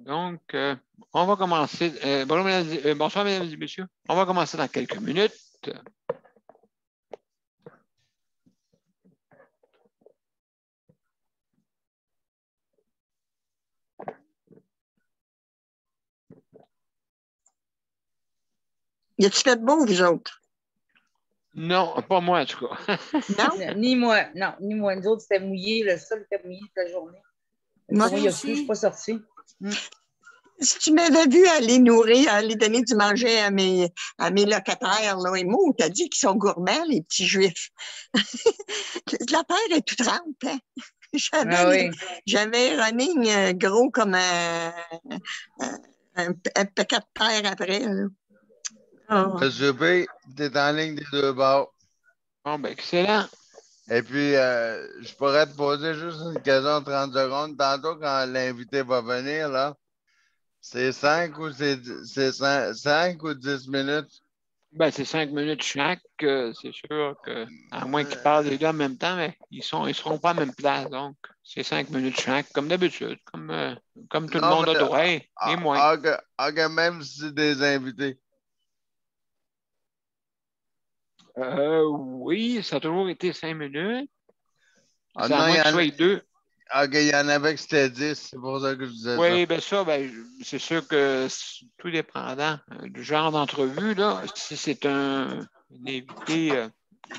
Donc, on va commencer. Bonsoir, mesdames et messieurs. On va commencer dans quelques minutes. Y a-tu fait beau, vous autres? Non, pas moi, en tout cas. Non? Ni moi. Non, ni moi. Nous autres, c'était mouillé. Le sol était mouillé toute la journée. Moi Pour moi, il y a aussi. plus, je ne suis pas sortie. Si tu m'avais vu aller nourrir, aller donner du manger à mes locataires, là, et moi, t'as dit qu'ils sont gourmands, les petits juifs. La terre est toute trempe, hein? J'avais un running gros comme un paquet de terre après, là. Oh. Monsieur P, t'es en ligne des deux bords. Bon, ben, excellent. Et puis, je pourrais te poser juste une question de 30 secondes. Tantôt, quand l'invité va venir, là, c'est 5 ou 5 ou 10 minutes? Ben, c'est 5 minutes chaque. C'est sûr que, à moins qu'ils parlent les deux en même temps, mais ils seront pas à la même place. Donc, c'est 5 minutes chaque, comme d'habitude, comme tout le monde a droit, et moins. OK, même si c'est des invités. Oui, ça a toujours été 5 minutes. Ah, C'est à moins que ce soit deux. OK, il y en avait que c'était 10, c'est pour ça que je disais ça. Oui, bien ça, c'est sûr que tout dépendant du genre d'entrevue, là, si c'est un invité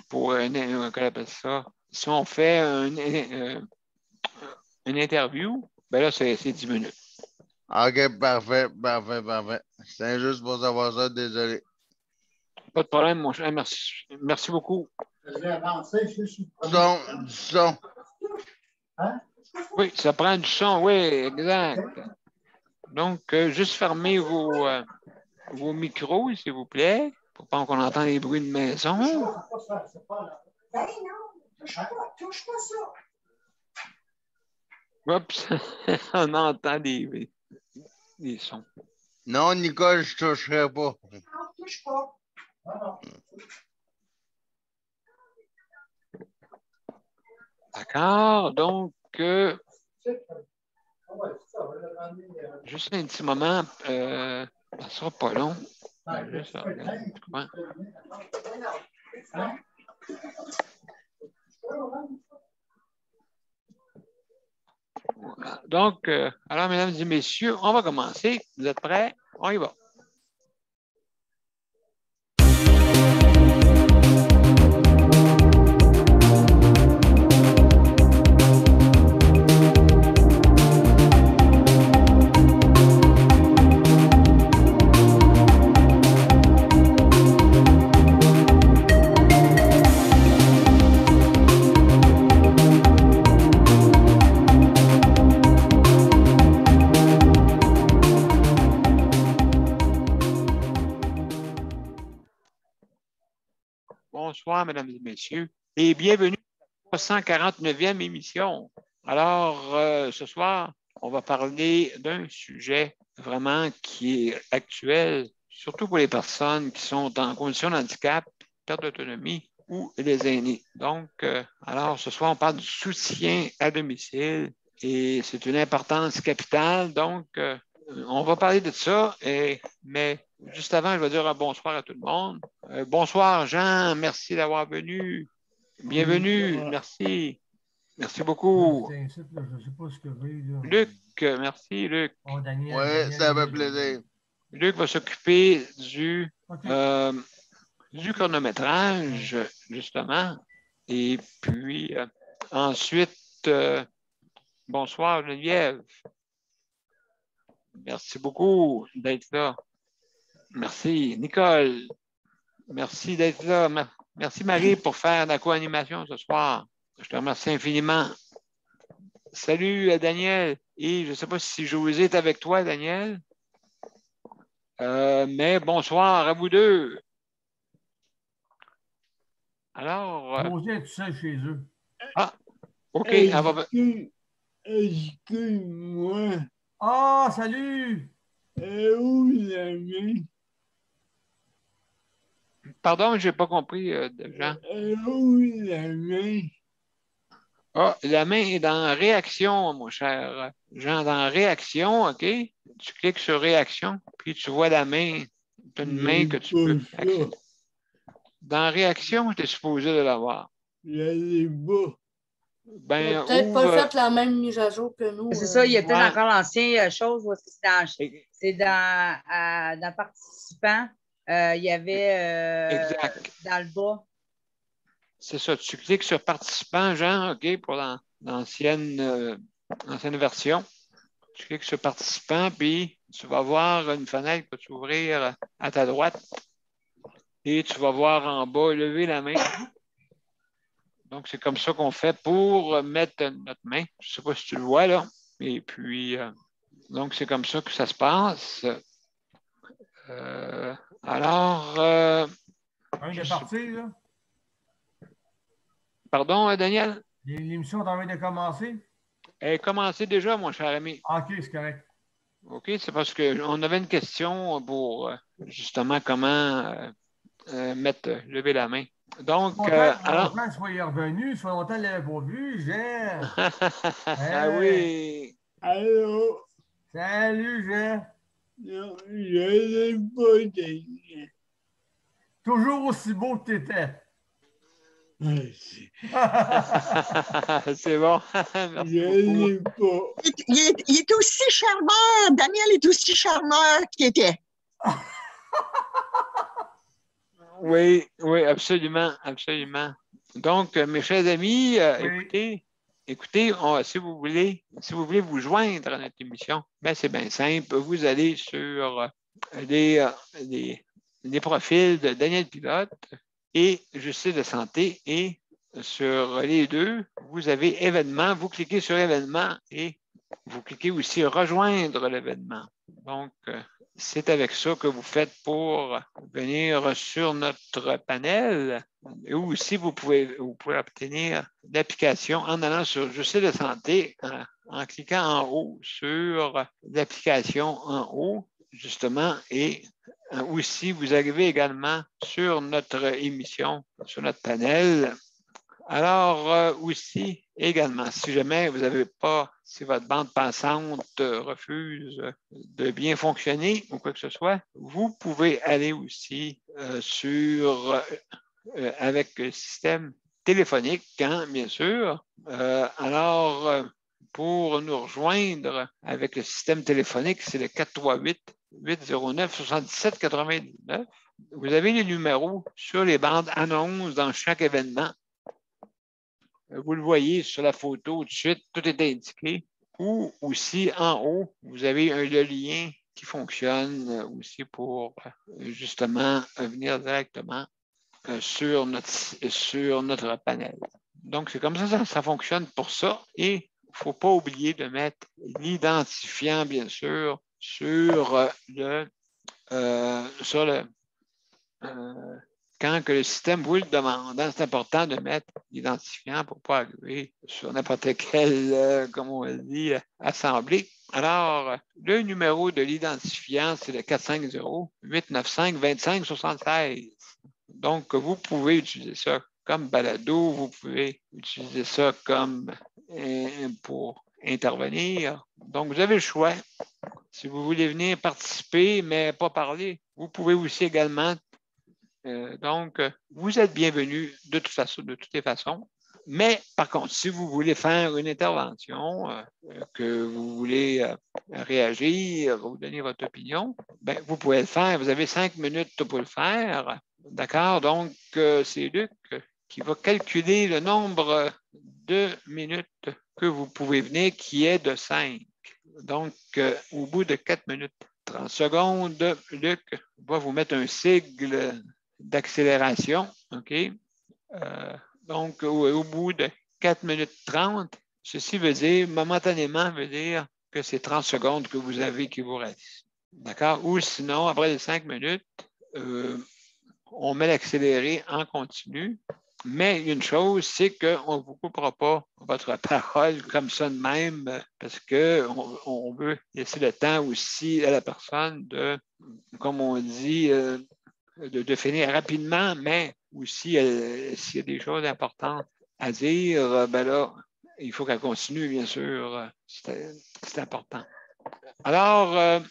pour qu'on appelle ça, si on fait une interview, ben là, c'est 10 minutes. OK, parfait. C'est juste pour savoir ça, désolé. Pas de problème, mon cher, merci. Merci beaucoup. Du son. Hein? Oui, ça prend du son, oui, exact. Donc, juste fermez vos micros, s'il vous plaît, pour pas qu'on entende les bruits de maison. Ben non, touche pas ça. Oups, on entend des sons. Non, Nicole, je toucherai pas. Non, touche pas. D'accord, donc, juste un petit moment, ça sera pas long. Juste, comment? Voilà. Donc, alors, mesdames et messieurs, on va commencer. Vous êtes prêts? On y va. Bonsoir, mesdames et messieurs, et bienvenue à la 349e émission. Alors, ce soir, on va parler d'un sujet vraiment qui est actuel, surtout pour les personnes qui sont en condition de handicap, perte d'autonomie ou les aînés. Donc, alors, ce soir, on parle du soutien à domicile et c'est une importance capitale. Donc, on va parler de ça, mais juste avant, je vais dire un bonsoir à tout le monde. Bonsoir, Jean. Merci d'avoir venu. Bienvenue. Merci. Merci beaucoup. Je ne sais pas ce que vous. Luc, merci, Luc. Oh, Daniel, oui, Daniel, ça Daniel, fait plaisir. Luc va s'occuper du chronométrage, justement. Et puis, ensuite, bonsoir, Geneviève. Merci beaucoup d'être là. Merci, Nicole. Merci d'être là. Merci, Marie, pour faire la co-animation ce soir. Je te remercie infiniment. Salut, Daniel. Et je ne sais pas si José est avec toi, Daniel. Mais bonsoir à vous deux. Alors. José est tout seul chez eux. Ah, OK. Excuse-moi. Ah, salut! Où la main? Pardon, je n'ai pas compris, Jean. Où la main? Ah, la main est dans réaction, mon cher Jean, dans réaction, OK? tu cliques sur réaction, puis tu vois la main. Tu as une main que tu peux accéder. Dans réaction, tu es supposé de l'avoir. J'allais pas. Ben, Peut-être pas fait la même mise à jour que nous. C'est ça, il y a peut-être Ouais. encore l'ancien chose. C'est dans participants. Il y avait Exact. dans le bas. C'est ça. Tu cliques sur participant, Jean, OK, pour l'ancienne version. Tu cliques sur participant, puis tu vas voir une fenêtre qui va s'ouvrir à ta droite. Et tu vas voir en bas, lever la main. Donc, c'est comme ça qu'on fait pour mettre notre main. Je ne sais pas si tu le vois là. Et puis, donc, c'est comme ça que ça se passe. Alors, Un de partir, là. Pardon, Daniel? L'émission est en train de commencer? Elle a commencé déjà, mon cher ami. Ah, OK, c'est correct. OK, c'est parce qu'on avait une question pour justement comment lever la main. Donc, alors. Longtemps, soyez revenu, ça fait longtemps que je ne l'avais pas vu. Ah oui. Allô? Salut, Jean. Non, je n'ai pas de... Toujours aussi beau que tu étais. C'est bon. Merci Je beaucoup. n'ai pas. Il est aussi charmeur. Daniel est aussi charmeur qu'il était. Oui, oui, absolument, absolument. Donc, mes chers amis, Oui. écoutez, si vous voulez vous joindre à notre émission, ben c'est bien simple. Vous allez sur les profils de Daniel Pilote et Justice de santé et sur les deux, vous avez événements. Vous cliquez sur événements et vous cliquez aussi rejoindre l'événement. Donc, c'est avec ça que vous faites pour venir sur notre panel. Et aussi, vous pouvez obtenir l'application en allant sur Justice de santé, en cliquant en haut sur l'application en haut, justement, et aussi, vous arrivez également sur notre émission, sur notre panel. Alors, aussi, également, si jamais vous n'avez pas, si votre bande passante refuse de bien fonctionner ou quoi que ce soit, vous pouvez aller aussi avec le système téléphonique, hein, bien sûr. Alors, pour nous rejoindre avec le système téléphonique, c'est le 438-809-7799. Vous avez les numéros sur les bandes annonces dans chaque événement. Vous le voyez sur la photo tout de suite, tout est indiqué. Ou aussi en haut, vous avez le lien qui fonctionne aussi pour justement venir directement sur notre panel. Donc, c'est comme ça fonctionne pour ça. Et il ne faut pas oublier de mettre l'identifiant, bien sûr, sur quand que le système vous le demande. C'est important de mettre l'identifiant pour ne pas arriver sur n'importe quelle, comme on le dit, assemblée. Alors, le numéro de l'identifiant, c'est le 450-895-2576. Donc, vous pouvez utiliser ça comme balado, vous pouvez utiliser ça comme pour intervenir. Donc, vous avez le choix. Si vous voulez venir participer, mais pas parler, vous pouvez aussi également. Donc, vous êtes bienvenus de toutes les façons. Mais par contre, si vous voulez faire une intervention, que vous voulez réagir, vous donner votre opinion, ben, vous pouvez le faire. Vous avez 5 minutes pour le faire. D'accord? Donc, c'est Luc qui va calculer le nombre de minutes que vous pouvez venir, qui est de 5. Donc, au bout de 4 minutes 30 secondes, Luc va vous mettre un sigle d'accélération. OK? Donc, au bout de 4 minutes 30, ceci veut dire, momentanément, veut dire que c'est 30 secondes que vous avez qui vous restent. D'accord? Ou sinon, après les 5 minutes, on met l'accéléré en continu. Mais une chose, c'est qu'on ne vous coupera pas votre parole comme ça de même, parce qu'on veut laisser le temps aussi à la personne de, comme on dit, de finir rapidement, mais aussi s'il y a des choses importantes à dire, ben là, il faut qu'elle continue, bien sûr. C'est important. Alors,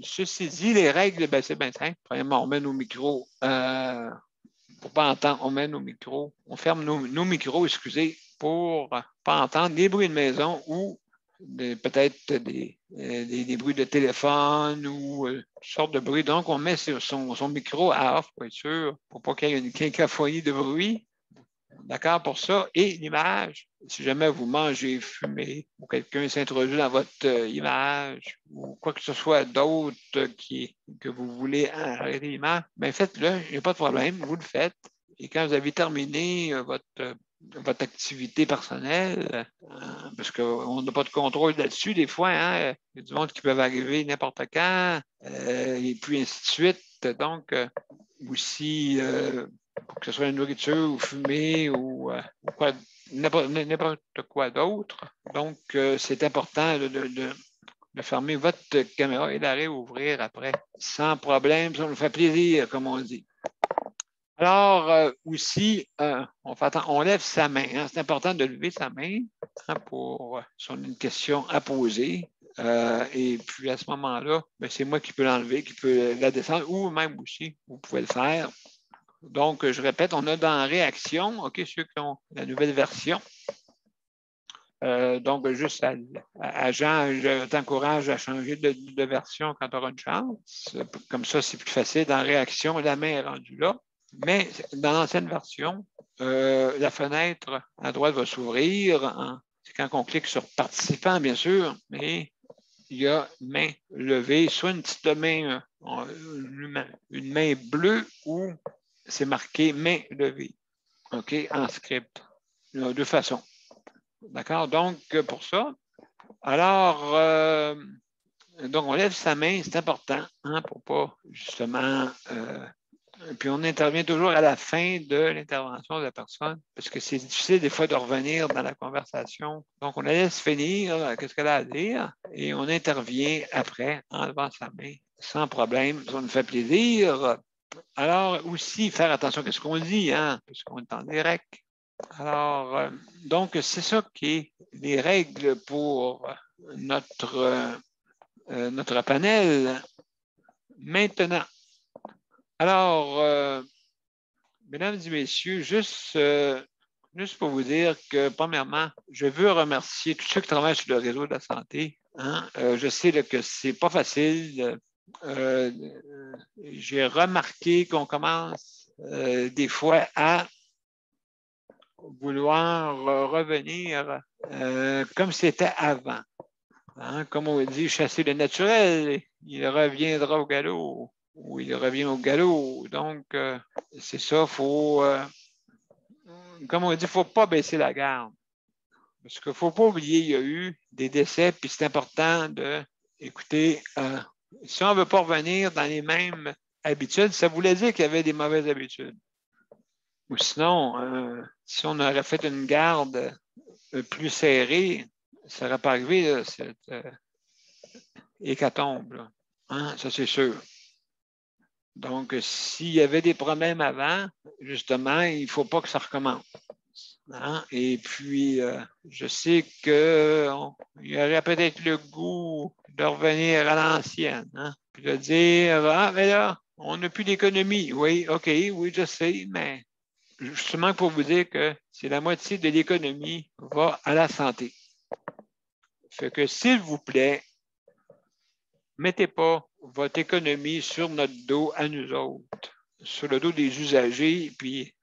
ceci dit, les règles, ben, c'est bien simple. Premièrement, on met nos micros, pour ne pas entendre, on met nos micros, on ferme nos micros, excusez, pour ne pas entendre des bruits de maison ou peut-être des bruits de téléphone ou toutes sortes de bruits. Donc, on met son micro à off, pour être sûr, pour pas qu'il y ait une cacophonie de bruit. D'accord pour ça? Et l'image, si jamais vous mangez, fumez, ou quelqu'un s'introduit dans votre image, ou quoi que ce soit d'autre que vous voulez arrêter l'image, bien faites-le, il n'y a pas de problème, vous le faites. Et quand vous avez terminé votre activité personnelle, parce qu'on n'a pas de contrôle là-dessus, des fois, hein, il y a du monde qui peut arriver n'importe quand, et puis ainsi de suite. Donc, aussi, pour que ce soit une nourriture ou fumée ou n'importe quoi d'autre. Donc, c'est important de fermer votre caméra et de la réouvrir après, sans problème. Ça nous fait plaisir, comme on dit. Alors, aussi, on lève sa main. Hein. C'est important de lever sa main hein, pour si on a une question à poser. Et puis, à ce moment-là, ben, c'est moi qui peux l'enlever, qui peux la descendre, ou même aussi, vous pouvez le faire. Donc, je répète, on a dans Réaction, OK, ceux qui ont la nouvelle version. Donc, juste à Jean, je t'encourage à changer de version quand tu auras une chance. Comme ça, c'est plus facile. Dans Réaction, la main est rendue là. Mais dans l'ancienne version, la fenêtre à droite va s'ouvrir. C'est quand on clique sur Participant, bien sûr, mais il y a main levée, soit une petite main, une main bleue ou c'est marqué main levée. OK, en script. Il y a deux façons. D'accord? Donc, pour ça, alors, donc on lève sa main, c'est important, hein, pour pas, justement, puis on intervient toujours à la fin de l'intervention de la personne, parce que c'est difficile des fois de revenir dans la conversation. Donc, on la laisse finir, qu'est-ce qu'elle a à dire, et on intervient après, en levant sa main, sans problème. Ça nous fait plaisir. Alors, aussi, faire attention à ce qu'on dit, hein, parce qu'on est en direct. Alors, donc, c'est ça qui est les règles pour notre panel. Maintenant, alors, mesdames et messieurs, juste pour vous dire que, premièrement, je veux remercier tous ceux qui travaillent sur le réseau de la santé. Hein. Je sais là, que c'est pas facile. J'ai remarqué qu'on commence des fois à vouloir revenir comme c'était avant. Hein? Comme on dit, chasser le naturel, il reviendra au galop ou il revient au galop. Donc, c'est ça, il faut, comme on dit, il ne faut pas baisser la garde. Parce qu'il ne faut pas oublier, il y a eu des décès, puis c'est important de, écoutez, si on ne veut pas revenir dans les mêmes habitudes, ça voulait dire qu'il y avait des mauvaises habitudes. Ou sinon, si on aurait fait une garde plus serrée, ça n'aurait pas arrivé, là, cette hécatombe. Là. Hein? Ça, c'est sûr. Donc, s'il y avait des problèmes avant, justement, il ne faut pas que ça recommence. Hein? Et puis, je sais qu'il y aurait peut-être le goût de revenir à l'ancienne. Hein? Puis de dire, ah, mais là, on n'a plus d'économie. Oui, OK, oui, je sais, mais justement pour vous dire que c'est la moitié de l'économie va à la santé. Fait que, s'il vous plaît, mettez pas votre économie sur notre dos à nous autres, sur le dos des usagers, puis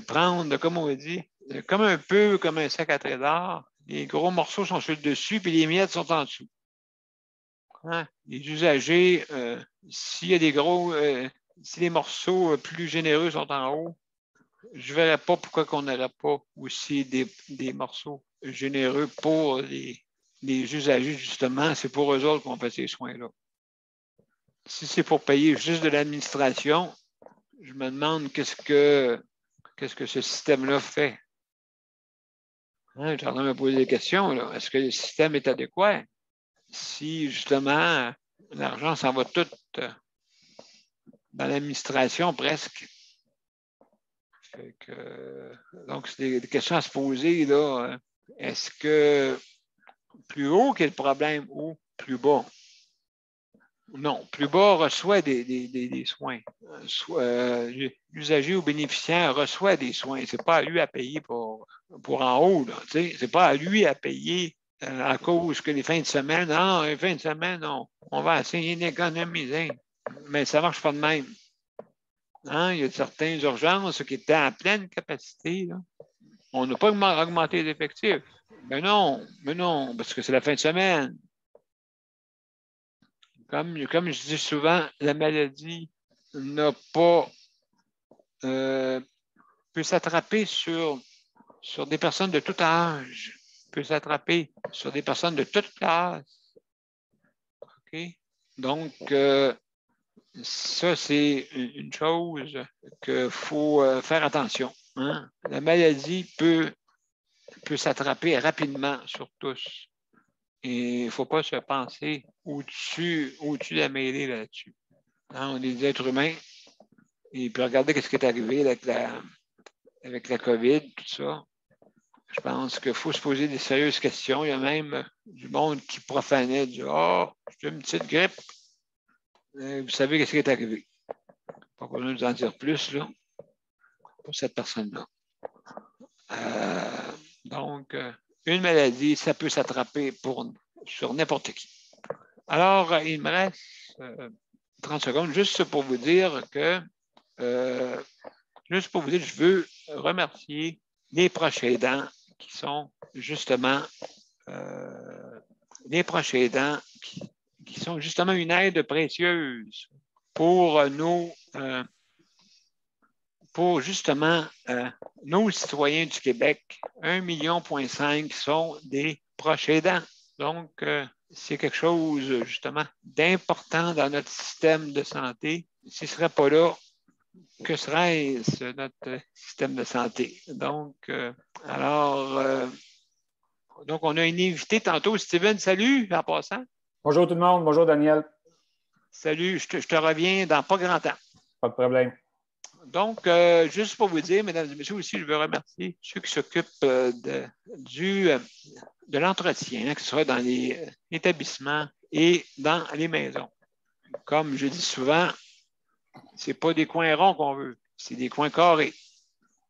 prendre, comme on dit, comme un peu comme un sac à trésor. Les gros morceaux sont sur le dessus, puis les miettes sont en dessous. Hein? Les usagers, s'il y a des gros, si les morceaux plus généreux sont en haut, je ne verrais pas pourquoi on n'aurait pas aussi des morceaux généreux pour les usagers, justement. C'est pour eux autres qu'on fait ces soins-là. Si c'est pour payer juste de l'administration, je me demande qu'est-ce que ce système-là fait. Hein, j'ai en train de me poser des questions. Est-ce que le système est adéquat? Si, justement, l'argent s'en va tout dans l'administration, presque. Fait que, donc, c'est des questions à se poser. Là. Est-ce que plus haut qui est le problème ou plus bas? Non, plus bas reçoit des soins. L'usager ou bénéficiaire reçoit des soins. Ce n'est pas à lui à payer pour en haut. Ce n'est pas à lui à payer à cause que les fins de semaine, non, les fins de semaine, non, on va essayer d'économiser. Mais ça ne marche pas de même. Hein? Il y a certaines urgences qui étaient à pleine capacité. Là. On n'a pas augmenté les effectifs. Mais non, parce que c'est la fin de semaine. Comme je dis souvent, la maladie n'a pas peut s'attraper sur des personnes de tout âge, peut s'attraper sur des personnes de toute classe. OK? Donc, ça, c'est une chose qu'il faut faire attention. Hein? La maladie peut s'attraper rapidement sur tous. Et il ne faut pas se penser au-dessus de la mêlée là-dessus. Hein? On est des êtres humains. Et puis regardez ce qui est arrivé avec la COVID, tout ça. Je pense qu'il faut se poser des sérieuses questions. Il y a même du monde qui profanait, du « Ah, j'ai une petite grippe. » Vous savez ce qui est arrivé. Pas besoin de vous en dire plus, là, pour cette personne-là. Donc, une maladie, ça peut s'attraper sur n'importe qui. Alors, il me reste 30 secondes juste pour vous dire que je veux remercier les proches aidants qui sont justement une aide précieuse pour justement nos citoyens du Québec. 1,5 million sont des proches aidants. Donc, c'est quelque chose justement d'important dans notre système de santé. S'il ne serait pas là, que serait-ce notre système de santé? Donc, donc, on a une invitée tantôt, Steven. Salut, en passant. Bonjour tout le monde. Bonjour, Daniel. Salut, je te reviens dans pas grand temps. Pas de problème. Donc, juste pour vous dire, mesdames et messieurs, aussi, je veux remercier ceux qui s'occupent de l'entretien, que ce soit dans les établissements et dans les maisons. Comme je dis souvent, ce n'est pas des coins ronds qu'on veut, c'est des coins carrés.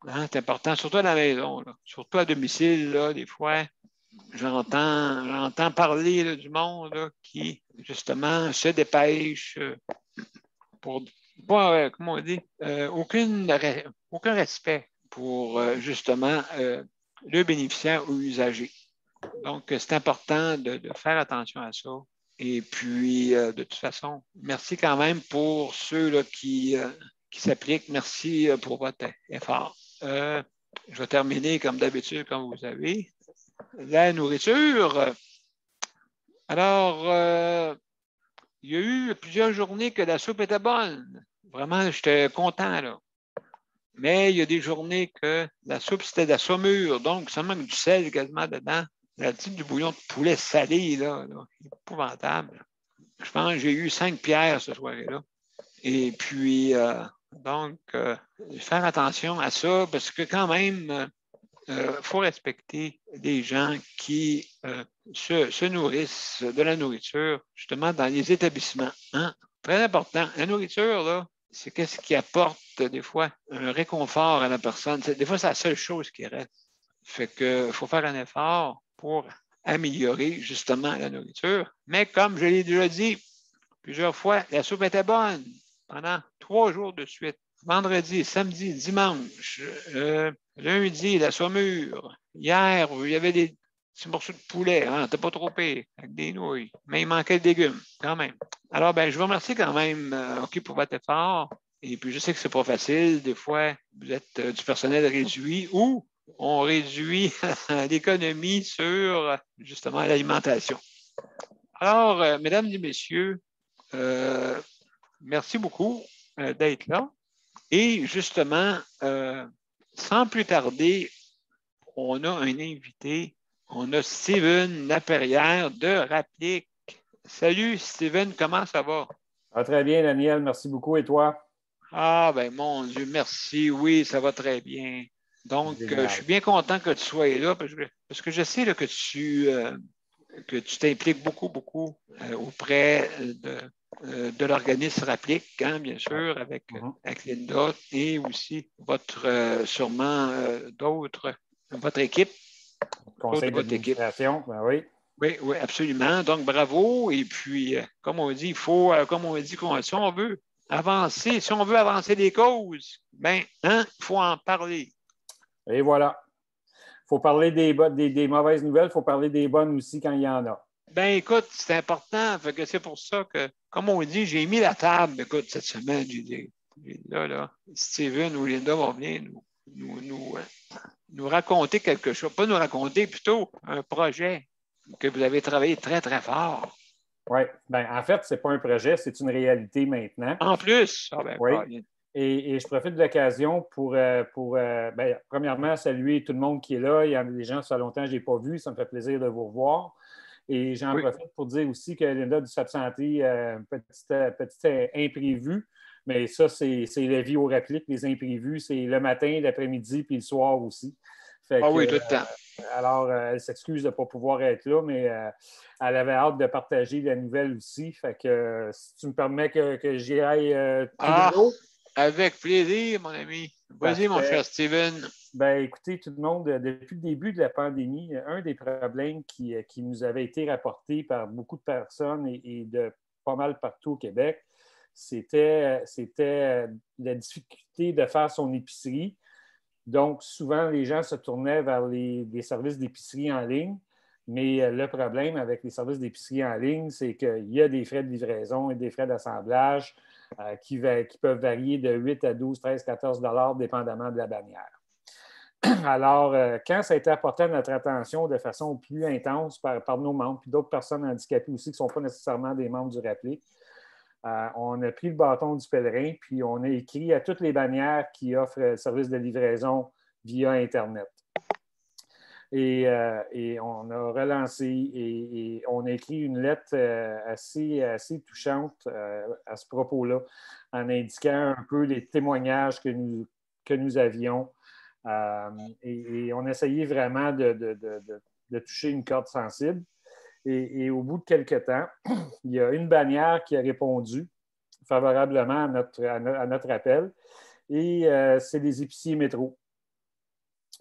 Hein, c'est important, surtout à la maison, là. Surtout à domicile, là, des fois, j'entends parler là, du monde là, qui, justement, se dépêche pour pas, comment on dit, aucun respect pour, justement, le bénéficiaire ou l'usager. Donc, c'est important de faire attention à ça. Et puis, de toute façon, merci quand même pour ceux là, qui s'appliquent. Merci pour votre effort. Je vais terminer comme d'habitude, comme vous savez. La nourriture. Alors, il y a eu plusieurs journées que la soupe était bonne. Vraiment, j'étais content, là. Mais il y a des journées que la soupe, c'était de la saumure. Donc, ça manque du sel quasiment dedans. La type du bouillon de poulet salé, là, épouvantable. Je pense que j'ai eu 5 pierres ce soir-là. Et puis, donc, faire attention à ça parce que quand même, faut respecter les gens qui se nourrissent de la nourriture, justement, dans les établissements. Hein? Très important. La nourriture, là, c'est qu'est-ce qui apporte, des fois, un réconfort à la personne. Des fois, c'est la seule chose qui reste. Fait qu'il faut faire un effort pour améliorer, justement, la nourriture. Mais comme je l'ai déjà dit plusieurs fois, la soupe était bonne pendant 3 jours de suite. Vendredi, samedi, dimanche, lundi, la saumure. Hier, il y avait des petits morceaux de poulet. Hein, t'es pas trop pire, avec des nouilles. Mais il manquait de légumes, quand même. Alors, ben, je vous remercie quand même, pour votre effort. Et puis, je sais que c'est pas facile. Des fois, vous êtes du personnel réduit ou on réduit l'économie sur, justement, l'alimentation. Alors, mesdames et messieurs, merci beaucoup d'être là. Et justement, sans plus tarder, on a un invité. On a Steven Laperrière de Rapplique. Salut Steven, comment ça va? Ça va très bien, Daniel. Merci beaucoup. Et toi? Ah, ben mon Dieu, merci. Oui, ça va très bien. Donc, je suis bien content que tu sois là parce que je sais là, que que tu t'impliques beaucoup, beaucoup auprès de l'organisme Rapplique, hein, bien sûr, avec Linda et aussi sûrement votre équipe. Conseil d'administration, ben oui. Oui, oui, absolument. Donc, bravo. Et puis, comme on dit, si on veut avancer les causes, ben, hein, il faut en parler. Et voilà. Il faut parler des mauvaises nouvelles, il faut parler des bonnes aussi quand il y en a. Ben, écoute, c'est important. Fait que c'est pour ça que, comme on dit, j'ai mis la table. Écoute, cette semaine, j'ai dit, là, Steven ou Linda vont venir nous raconter quelque chose. Pas nous raconter, plutôt un projet que vous avez travaillé très, très fort. Oui. Ben, en fait, ce n'est pas un projet, c'est une réalité maintenant. En plus? Oui. Et je profite de l'occasion pour premièrement, saluer tout le monde qui est là. Il y a des gens, ça fait longtemps que je n'ai pas vu. Ça me fait plaisir de vous revoir. Et j'en profite pour dire aussi que Linda du s'absenter, petit imprévu. Mais ça, c'est la vie au Rapplique. Les imprévus, c'est le matin, l'après-midi, puis le soir aussi. Oui, tout le temps. Alors, elle s'excuse de ne pas pouvoir être là, mais elle avait hâte de partager la nouvelle aussi. Fait que si tu me permets que j'y aille tout de l'eau. Avec plaisir, mon ami. Vas-y, mon cher Steven. Ben, écoutez, tout le monde, depuis le début de la pandémie, un des problèmes qui nous avait été rapporté par beaucoup de personnes et de pas mal partout au Québec, c'était la difficulté de faire son épicerie. Donc, souvent, les gens se tournaient vers des services d'épicerie en ligne. Mais le problème avec les services d'épicerie en ligne, c'est qu'il y a des frais de livraison et des frais d'assemblage qui peuvent varier de 8 à 12, 13, 14 $ dépendamment de la bannière. Alors, quand ça a été apporté à notre attention de façon plus intense par nos membres, puis d'autres personnes handicapées aussi qui ne sont pas nécessairement des membres du Rapplique, on a pris le bâton du pèlerin, puis on a écrit à toutes les bannières qui offrent le service de livraison via Internet. Et on a relancé et on a écrit une lettre assez touchante à ce propos-là, en indiquant un peu les témoignages que nous avions. Et on essayait vraiment de toucher une corde sensible. Et au bout de quelques temps, il y a une bannière qui a répondu favorablement à notre appel. Et c'est les épiciers métro.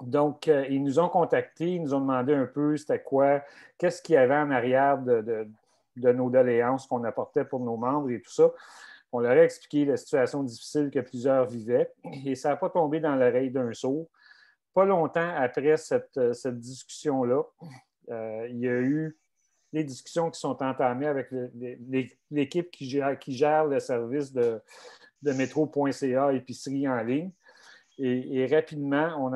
Donc, ils nous ont contactés, ils nous ont demandé un peu c'était quoi, qu'est-ce qu'il y avait en arrière de nos doléances qu'on apportait pour nos membres et tout ça. On leur a expliqué la situation difficile que plusieurs vivaient et ça n'a pas tombé dans l'oreille d'un sourd. Pas longtemps après cette discussion-là, il y a eu des discussions qui sont entamées avec l'équipe qui gère le service de métro.ca épicerie en ligne. Et rapidement, on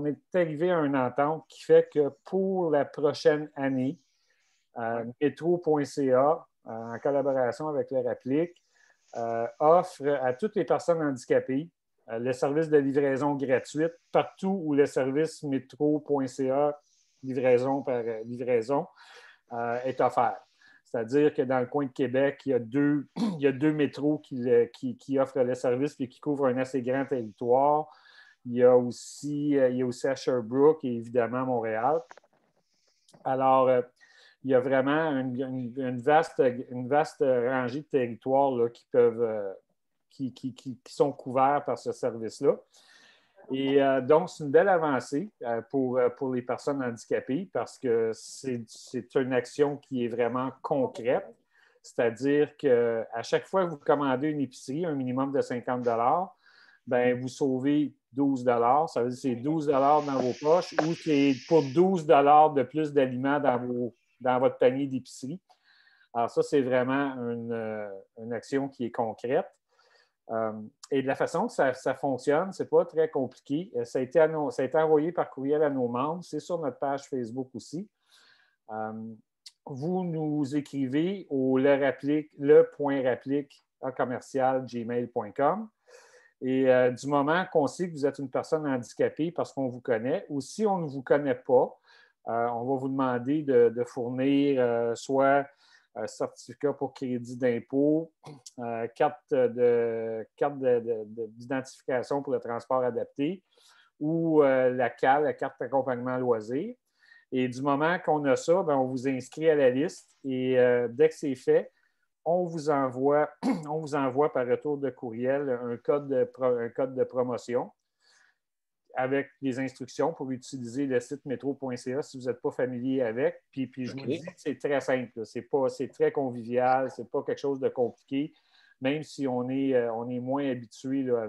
est arrivé à une entente qui fait que pour la prochaine année, Métro.ca, en collaboration avec le Rapplique, offre à toutes les personnes handicapées le service de livraison gratuite partout où le service Métro.ca livraison par livraison est offert. C'est-à-dire que dans le coin de Québec, il y a deux métros qui offrent le service et qui couvrent un assez grand territoire. Il y a aussi à Sherbrooke et évidemment à Montréal. Alors, il y a vraiment une vaste rangée de territoires là, qui sont couverts par ce service-là. Et donc, c'est une belle avancée pour les personnes handicapées parce que c'est une action qui est vraiment concrète. C'est-à-dire qu'à chaque fois que vous commandez une épicerie, un minimum de 50 $, bien, vous sauvez 12 $. Ça veut dire que c'est 12 $ dans vos poches ou c'est pour 12 $ de plus d'aliments dans votre panier d'épicerie. Alors ça, c'est vraiment une action qui est concrète. Et de la façon que ça fonctionne, ce n'est pas très compliqué. Ça a été envoyé par courriel à nos membres. C'est sur notre page Facebook aussi. Vous nous écrivez au le.rapplique@gmail.com. Et du moment qu'on sait que vous êtes une personne handicapée parce qu'on vous connaît, ou si on ne vous connaît pas, on va vous demander de fournir soit certificat pour crédit d'impôt, carte d'identification pour le transport adapté ou la CAL, la carte d'accompagnement loisir. Et du moment qu'on a ça, on vous inscrit à la liste. Et dès que c'est fait, on vous envoie par retour de courriel un code de promotion avec les instructions pour utiliser le site métro.ca si vous n'êtes pas familier avec. Puis je vous dis, c'est très simple. C'est très convivial. Ce n'est pas quelque chose de compliqué. Même si on est moins habitué là,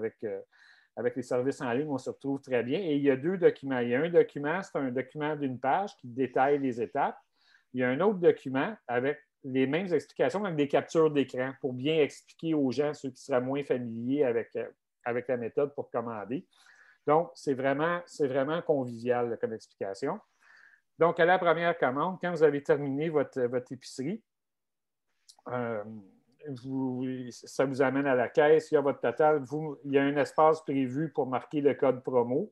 avec les services en ligne, on se retrouve très bien. Et il y a 2 documents. Il y a un document, c'est un document d'une page qui détaille les étapes. Il y a un autre document avec les mêmes explications, avec des captures d'écran pour bien expliquer aux gens, ceux qui seraient moins familiers avec la méthode pour commander. Donc, c'est vraiment convivial là, comme explication. Donc, à la première commande, quand vous avez terminé votre épicerie, ça vous amène à la caisse, il y a votre total, il y a un espace prévu pour marquer le code promo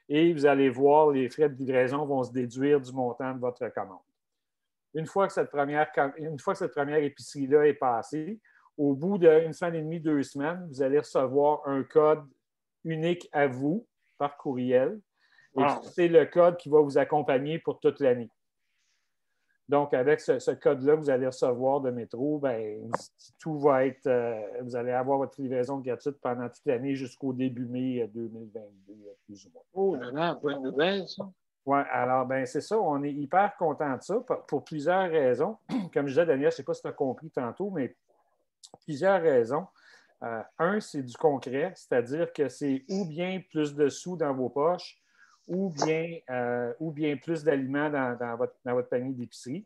et vous allez voir, les frais de livraison vont se déduire du montant de votre commande. Une fois que cette première épicerie-là est passée, au bout d'une semaine et demie, 2 semaines, vous allez recevoir un code unique à vous par courriel. Et c'est le code qui va vous accompagner pour toute l'année. Donc, avec ce code-là que vous allez recevoir de Métro, tout va être... vous allez avoir votre livraison gratuite pendant toute l'année jusqu'au début mai 2022, plus ou moins. Oh là là, bonne nouvelle, ça. Oui, alors, c'est ça. On est hyper content de ça pour plusieurs raisons. Comme je disais, Daniel, je ne sais pas si tu as compris tantôt, mais plusieurs raisons. Un, c'est du concret, c'est-à-dire que c'est ou bien plus de sous dans vos poches, ou bien plus d'aliments dans votre panier d'épicerie.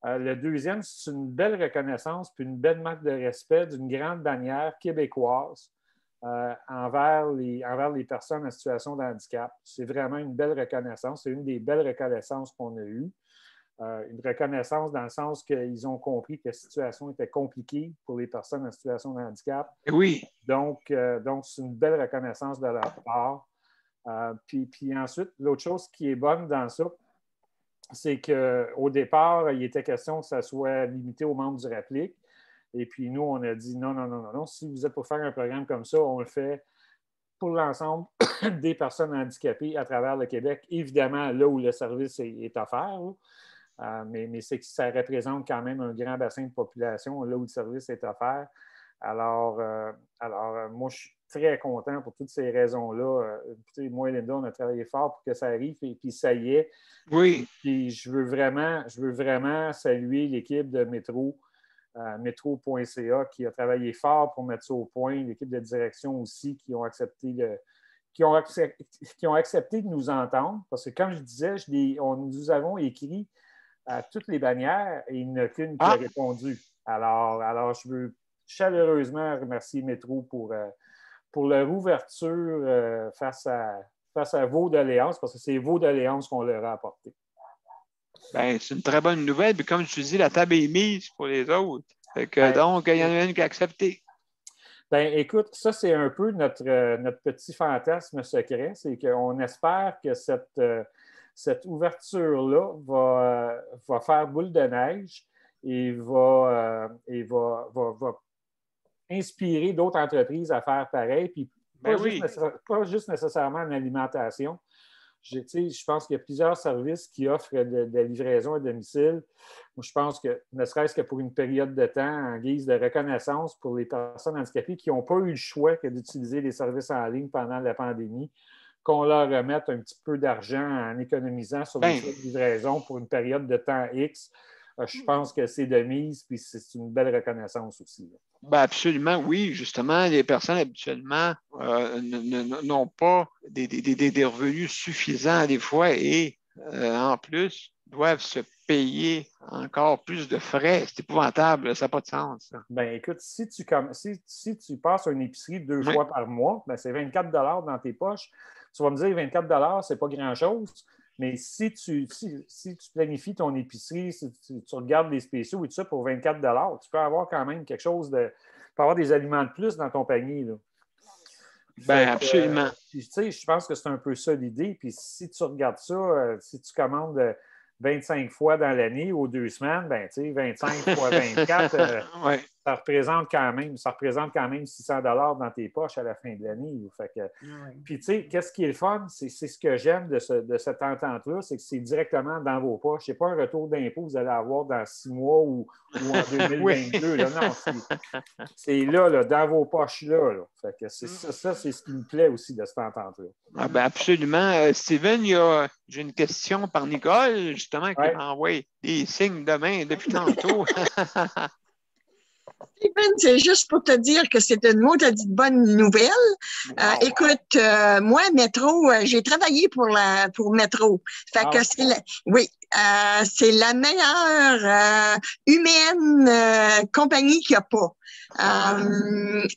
Le deuxième, c'est une belle reconnaissance puis une belle marque de respect d'une grande bannière québécoise envers les personnes en situation de handicap. C'est vraiment une belle reconnaissance. C'est une des belles reconnaissances qu'on a eues. Une reconnaissance dans le sens qu'ils ont compris que la situation était compliquée pour les personnes en situation de handicap. Oui. Donc c'est une belle reconnaissance de leur part. Puis ensuite, l'autre chose qui est bonne dans ça, c'est qu'au départ, il était question que ça soit limité aux membres du RAPLIC. Et puis nous, on a dit non. Si vous êtes pour faire un programme comme ça, on le fait pour l'ensemble des personnes handicapées à travers le Québec. Évidemment, là où le service est offert, mais c'est que ça représente quand même un grand bassin de population, là où le service est offert. Alors moi, je suis très content pour toutes ces raisons-là. Moi et Linda, on a travaillé fort pour que ça arrive, et puis ça y est. Oui. Puis je veux vraiment saluer l'équipe de Métro, métro.ca, qui a travaillé fort pour mettre ça au point, l'équipe de direction aussi, qui ont accepté de nous entendre. Parce que, comme je disais, nous avons écrit à toutes les bannières et il n'y en a qu'une qui a répondu. Alors, je veux chaleureusement remercier Métro pour leur ouverture face à vos doléances, parce que c'est vos doléances qu'on leur a apportées. C'est une très bonne nouvelle. Puis comme je te dis, la table est mise pour les autres. Donc, il y en a une qui a accepté. Écoute, ça, c'est un peu notre petit fantasme secret. C'est qu'on espère que cette ouverture-là va faire boule de neige et va inspirer d'autres entreprises à faire pareil. Puis pas juste nécessairement en alimentation. Je pense qu'il y a plusieurs services qui offrent de la livraison à domicile. Moi, je pense que, ne serait-ce que pour une période de temps, en guise de reconnaissance pour les personnes handicapées qui n'ont pas eu le choix que d'utiliser les services en ligne pendant la pandémie, qu'on leur remette un petit peu d'argent en économisant sur les frais de livraison pour une période de temps X. Je pense que c'est de mise, puis c'est une belle reconnaissance aussi. Absolument, oui. Justement, les personnes habituellement n'ont pas des revenus suffisants des fois et en plus doivent se payer encore plus de frais. C'est épouvantable, ça n'a pas de sens. Écoute, si tu passes une épicerie 2 fois par mois, c'est 24 $ dans tes poches. Tu vas me dire 24 $, c'est pas grand-chose. Mais si tu planifies ton épicerie, si tu regardes les spéciaux et tout ça pour 24 $, tu peux avoir quand même quelque chose tu peux avoir des aliments de plus dans ton panier. Là. Absolument. Je pense que c'est un peu ça l'idée. Puis si tu regardes ça, si tu commandes 25 fois dans l'année aux 2 semaines, 25 fois 24, ça représente quand même 600 $ dans tes poches à la fin de l'année. Fait que, puis, tu sais, qu'est-ce qui est le fun? C'est ce que j'aime de cette entente-là, c'est que c'est directement dans vos poches. Ce n'est pas un retour d'impôt que vous allez avoir dans 6 mois ou en 2022. Là. Non, c'est là, dans vos poches. Là. Fait que c'est ça, c'est ce qui me plaît aussi de cette entente-là. Ah ben absolument. Steven, j'ai une question par Nicole, justement, qui m'a envoyé des signes de main depuis tantôt. Steven, c'est juste pour te dire que c'est une maudite bonne nouvelle. Wow. Écoute, moi, Métro, j'ai travaillé pour Métro. Fait que c'est la meilleure humaine compagnie qu'il n'y a pas.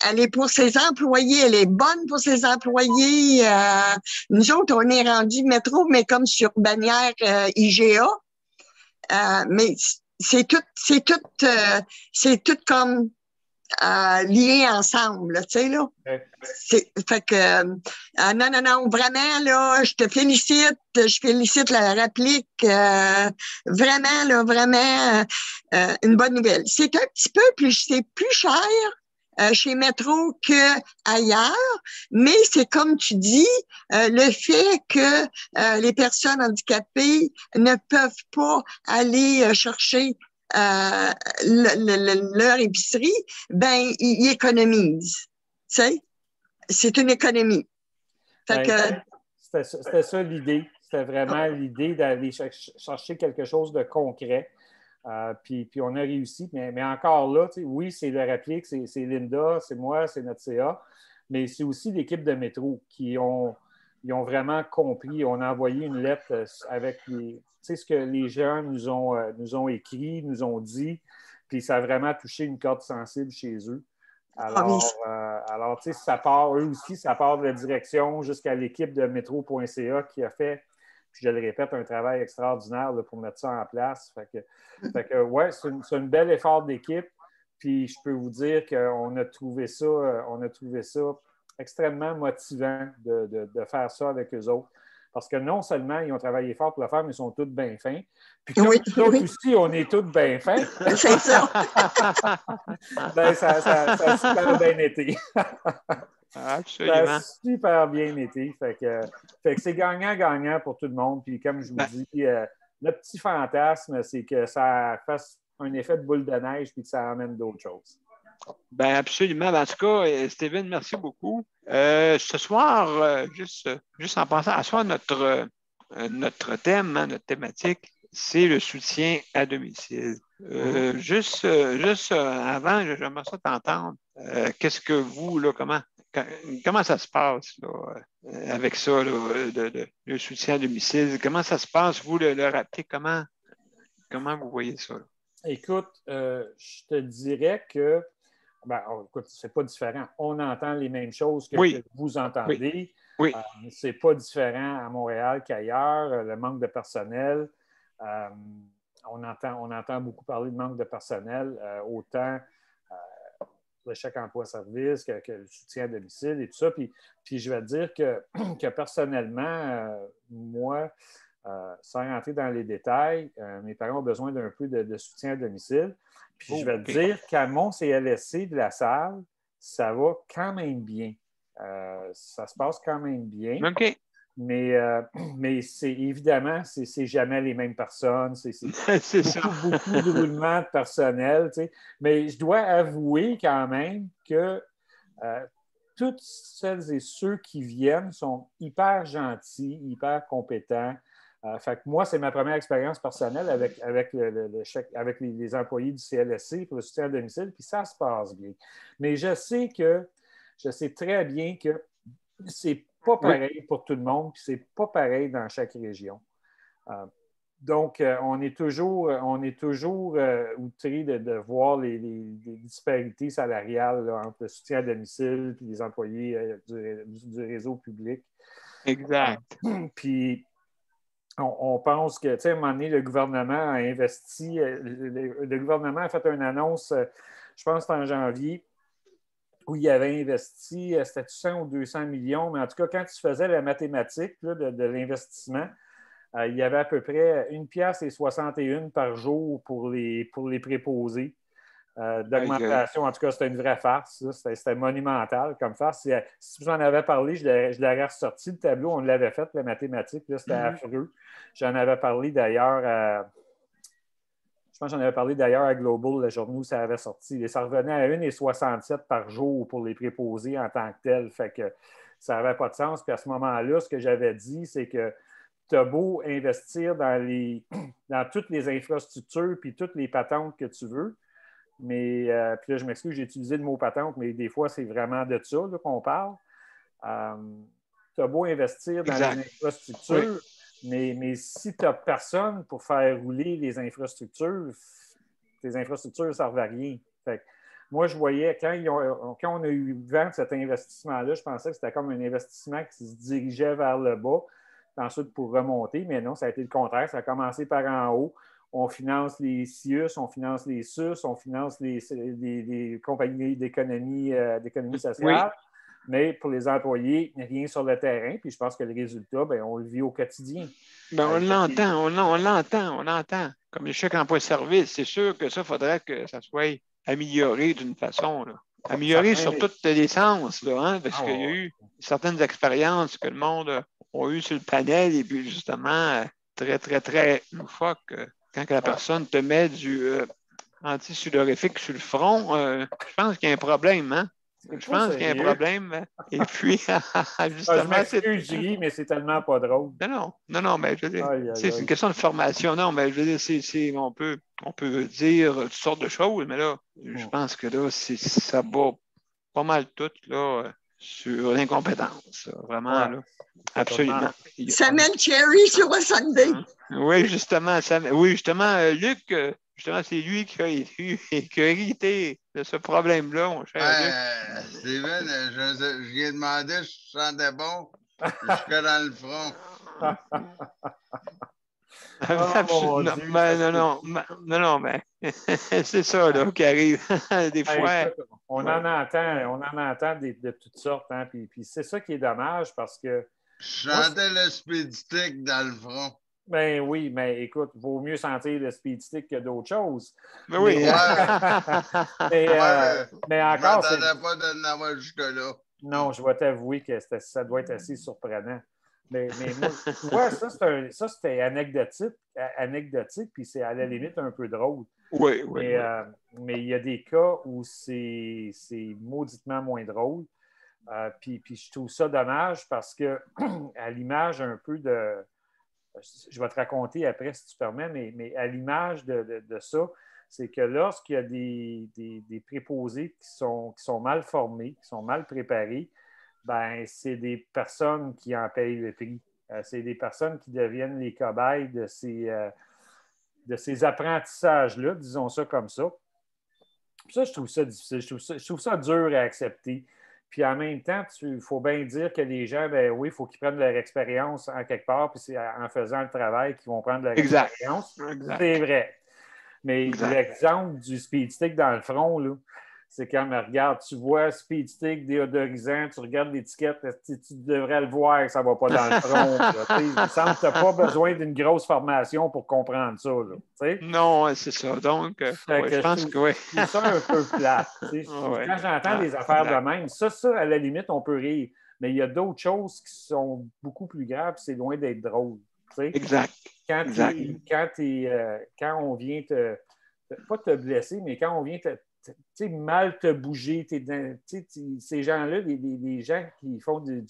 Elle est pour ses employés, elle est bonne pour ses employés. Nous autres, on est rendu Métro, mais comme sur bannière IGA. Mais c'est tout comme lié ensemble, tu sais, là. Fait que, non, vraiment, là, je te félicite, je félicite la réplique, vraiment, là, vraiment, une bonne nouvelle. C'est un petit peu c'est plus cher chez Métro qu'ailleurs, mais c'est comme tu dis, le fait que les personnes handicapées ne peuvent pas aller chercher leur épicerie, ben, ils économisent. Tu sais, c'est une économie. Fait que... C'était ça l'idée. C'était vraiment l'idée d'aller chercher quelque chose de concret. Puis on a réussi, mais encore là, oui, c'est le réplique, c'est Linda, c'est moi, c'est notre CA, mais c'est aussi l'équipe de Métro qui ont vraiment compris. On a envoyé une lettre avec ce que les gens nous ont écrit, nous ont dit, puis ça a vraiment touché une corde sensible chez eux. Alors, ça part, eux aussi, ça part de la direction jusqu'à l'équipe de Métro.ca qui a fait, puis je le répète, un travail extraordinaire là, pour mettre ça en place. Fait que ouais, c'est une belle effort d'équipe. Puis je peux vous dire qu'on a trouvé ça extrêmement motivant de faire ça avec eux autres. Parce que non seulement ils ont travaillé fort pour le faire, mais ils sont tous bien fins. Puis comme nous autres aussi, on est tous bien fins. C'est ça. Ben, ça a super bien été. Absolument. Ça a super bien été. Fait que c'est gagnant-gagnant pour tout le monde. Puis comme je vous dis, le petit fantasme, c'est que ça fasse un effet de boule de neige puis que ça amène d'autres choses. Ben absolument. En tout cas, Steven, merci beaucoup. Ce soir, juste en pensant, à soir, notre thème, notre thématique, c'est le soutien à domicile. Juste avant, j'aimerais ça t'entendre. Qu'est-ce que vous, là, comment ça se passe là, avec ça, là, le soutien à domicile? Comment ça se passe, vous, le rappeler? Comment vous voyez ça? Là? Écoute, je te dirais que écoute, c'est pas différent. On entend les mêmes choses que vous entendez. Oui. C'est pas différent à Montréal qu'ailleurs. Le manque de personnel. On entend beaucoup parler de manque de personnel, autant le chèque emploi-service que le soutien à domicile et tout ça. Puis je vais te dire que personnellement, moi, sans rentrer dans les détails, mes parents ont besoin d'un peu de soutien à domicile. Puis je vais te dire qu'à mon CLSC de la salle, ça va quand même bien. Ça se passe quand même bien. OK. Mais c'est évidemment, c'est jamais les mêmes personnes. C'est beaucoup de roulement de personnel. Tu sais. Mais je dois avouer quand même que toutes celles et ceux qui viennent sont hyper gentils, hyper compétents. Fait que moi, c'est ma première expérience personnelle avec le chèque, avec les employés du CLSC pour le soutien à domicile, puis ça se passe bien. Mais je sais très bien que c'est pas pareil pour tout le monde, puis c'est pas pareil dans chaque région. Donc, on est toujours outré de voir les disparités salariales là, entre le soutien à domicile et les employés du réseau public. Exact. Puis, on pense que, tu sais, à un moment donné, le gouvernement a investi, le gouvernement a fait une annonce, je pense que c'était en janvier, où il avait investi, c'était 100 ou 200 millions, mais en tout cas, quand tu faisais la mathématique là, de l'investissement, il y avait à peu près 1,61 $ par jour pour les préposés. d'augmentation. En tout cas, c'était une vraie farce. C'était monumental comme farce. Si vous en avez parlé, je l'aurais ressorti. Le tableau, on l'avait fait, la mathématique. C'était affreux. J'en avais parlé d'ailleurs je pense que j'en avais parlé d'ailleurs à Global, le journal où ça avait sorti. Et ça revenait à 1,67 par jour pour les préposés en tant que tel. Fait que ça n'avait pas de sens. Puis à ce moment-là, ce que j'avais dit, c'est que tu as beau investir dans toutes les infrastructures puis toutes les patentes que tu veux, mais puis là, je m'excuse, j'ai utilisé le mot patente, mais des fois, c'est vraiment de ça là, qu'on parle. Tu as beau investir dans les infrastructures, mais si tu n'as personne pour faire rouler les infrastructures, tes infrastructures ne servent à rien. Fait que moi, je voyais, quand on a eu vent de cet investissement-là, je pensais que c'était comme un investissement qui se dirigeait vers le bas, ensuite pour remonter, mais non, ça a été le contraire. Ça a commencé par en haut. On finance les CIUS, on finance les SUS, on finance les compagnies d'économie sociale. Oui. Mais pour les employés, rien sur le terrain. Puis je pense que le résultat, bien, on le vit au quotidien. Bien, on l'entend. Comme les chèques emploi-service, c'est sûr que ça, il faudrait que ça soit amélioré d'une façon. Là. Amélioré sur tous les sens, là, hein, parce qu'il y a eu certaines expériences que le monde a eu sur le panel et puis justement, très, très, très loufoque. Quand la personne te met du antisudorifique sur le front, je pense qu'il y a un problème, hein? Je pense qu'il y a un problème. Et puis, justement, je ris, mais c'est tellement pas drôle. Non, mais je veux dire, c'est une question de formation. Non, mais je veux dire, on peut dire toutes sortes de choses, mais là, je pense que là, ça bat pas mal tout là, sur l'incompétence. Vraiment, là. Absolument. Samuel Cherry sur le Sunday. Oui, justement, Luc. Justement, c'est lui qui a hérité de ce problème-là, mon cher Luc. Steven, je lui ai demandé si je sentais bon jusque dans le front. Non, mais c'est ça là, qui arrive des fois. On en entend de toutes sortes, hein, puis c'est ça qui est dommage parce que... Je sentais le speed stick dans le front. Ben oui, mais écoute, il vaut mieux sentir le speed stick que d'autres choses. Mais oui. Mais encore. Je ne m'attendais pas de l'avoir jusque-là. Non, je vais t'avouer que ça doit être assez surprenant. Mais moi, tu vois, ça c'était anecdotique, puis c'est à la limite un peu drôle. Oui. Mais il y a des cas où c'est mauditement moins drôle. Puis je trouve ça dommage parce que, à l'image un peu de... Je vais te raconter après, si tu permets, mais à l'image de ça, c'est que lorsqu'il y a des préposés qui sont mal formés, qui sont mal préparés, ben c'est des personnes qui en payent le prix. C'est des personnes qui deviennent les cobayes de ces apprentissages-là, disons ça comme ça. Puis ça, je trouve ça difficile. Je trouve ça dur à accepter. Puis en même temps, il faut bien dire que les gens, ben oui, il faut qu'ils prennent leur expérience en quelque part, puis c'est en faisant le travail qu'ils vont prendre leur expérience. Exact. C'est vrai. Mais l'exemple du speed stick dans le front, là, c'est quand, mais regarde, tu vois speed stick déodorisant, tu regardes l'étiquette, tu devrais le voir que ça ne va pas dans le front. Il me semble que tu n'as pas besoin d'une grosse formation pour comprendre ça. Là, non, c'est ça. Donc, je pense que oui. C'est ça un peu plate. Quand j'entends des affaires de même, ça, à la limite, on peut rire. Mais il y a d'autres choses qui sont beaucoup plus graves, c'est loin d'être drôle. Exact. Quand on vient pas te blesser, mais quand on vient mal te bouger, ces gens-là, les gens qui font du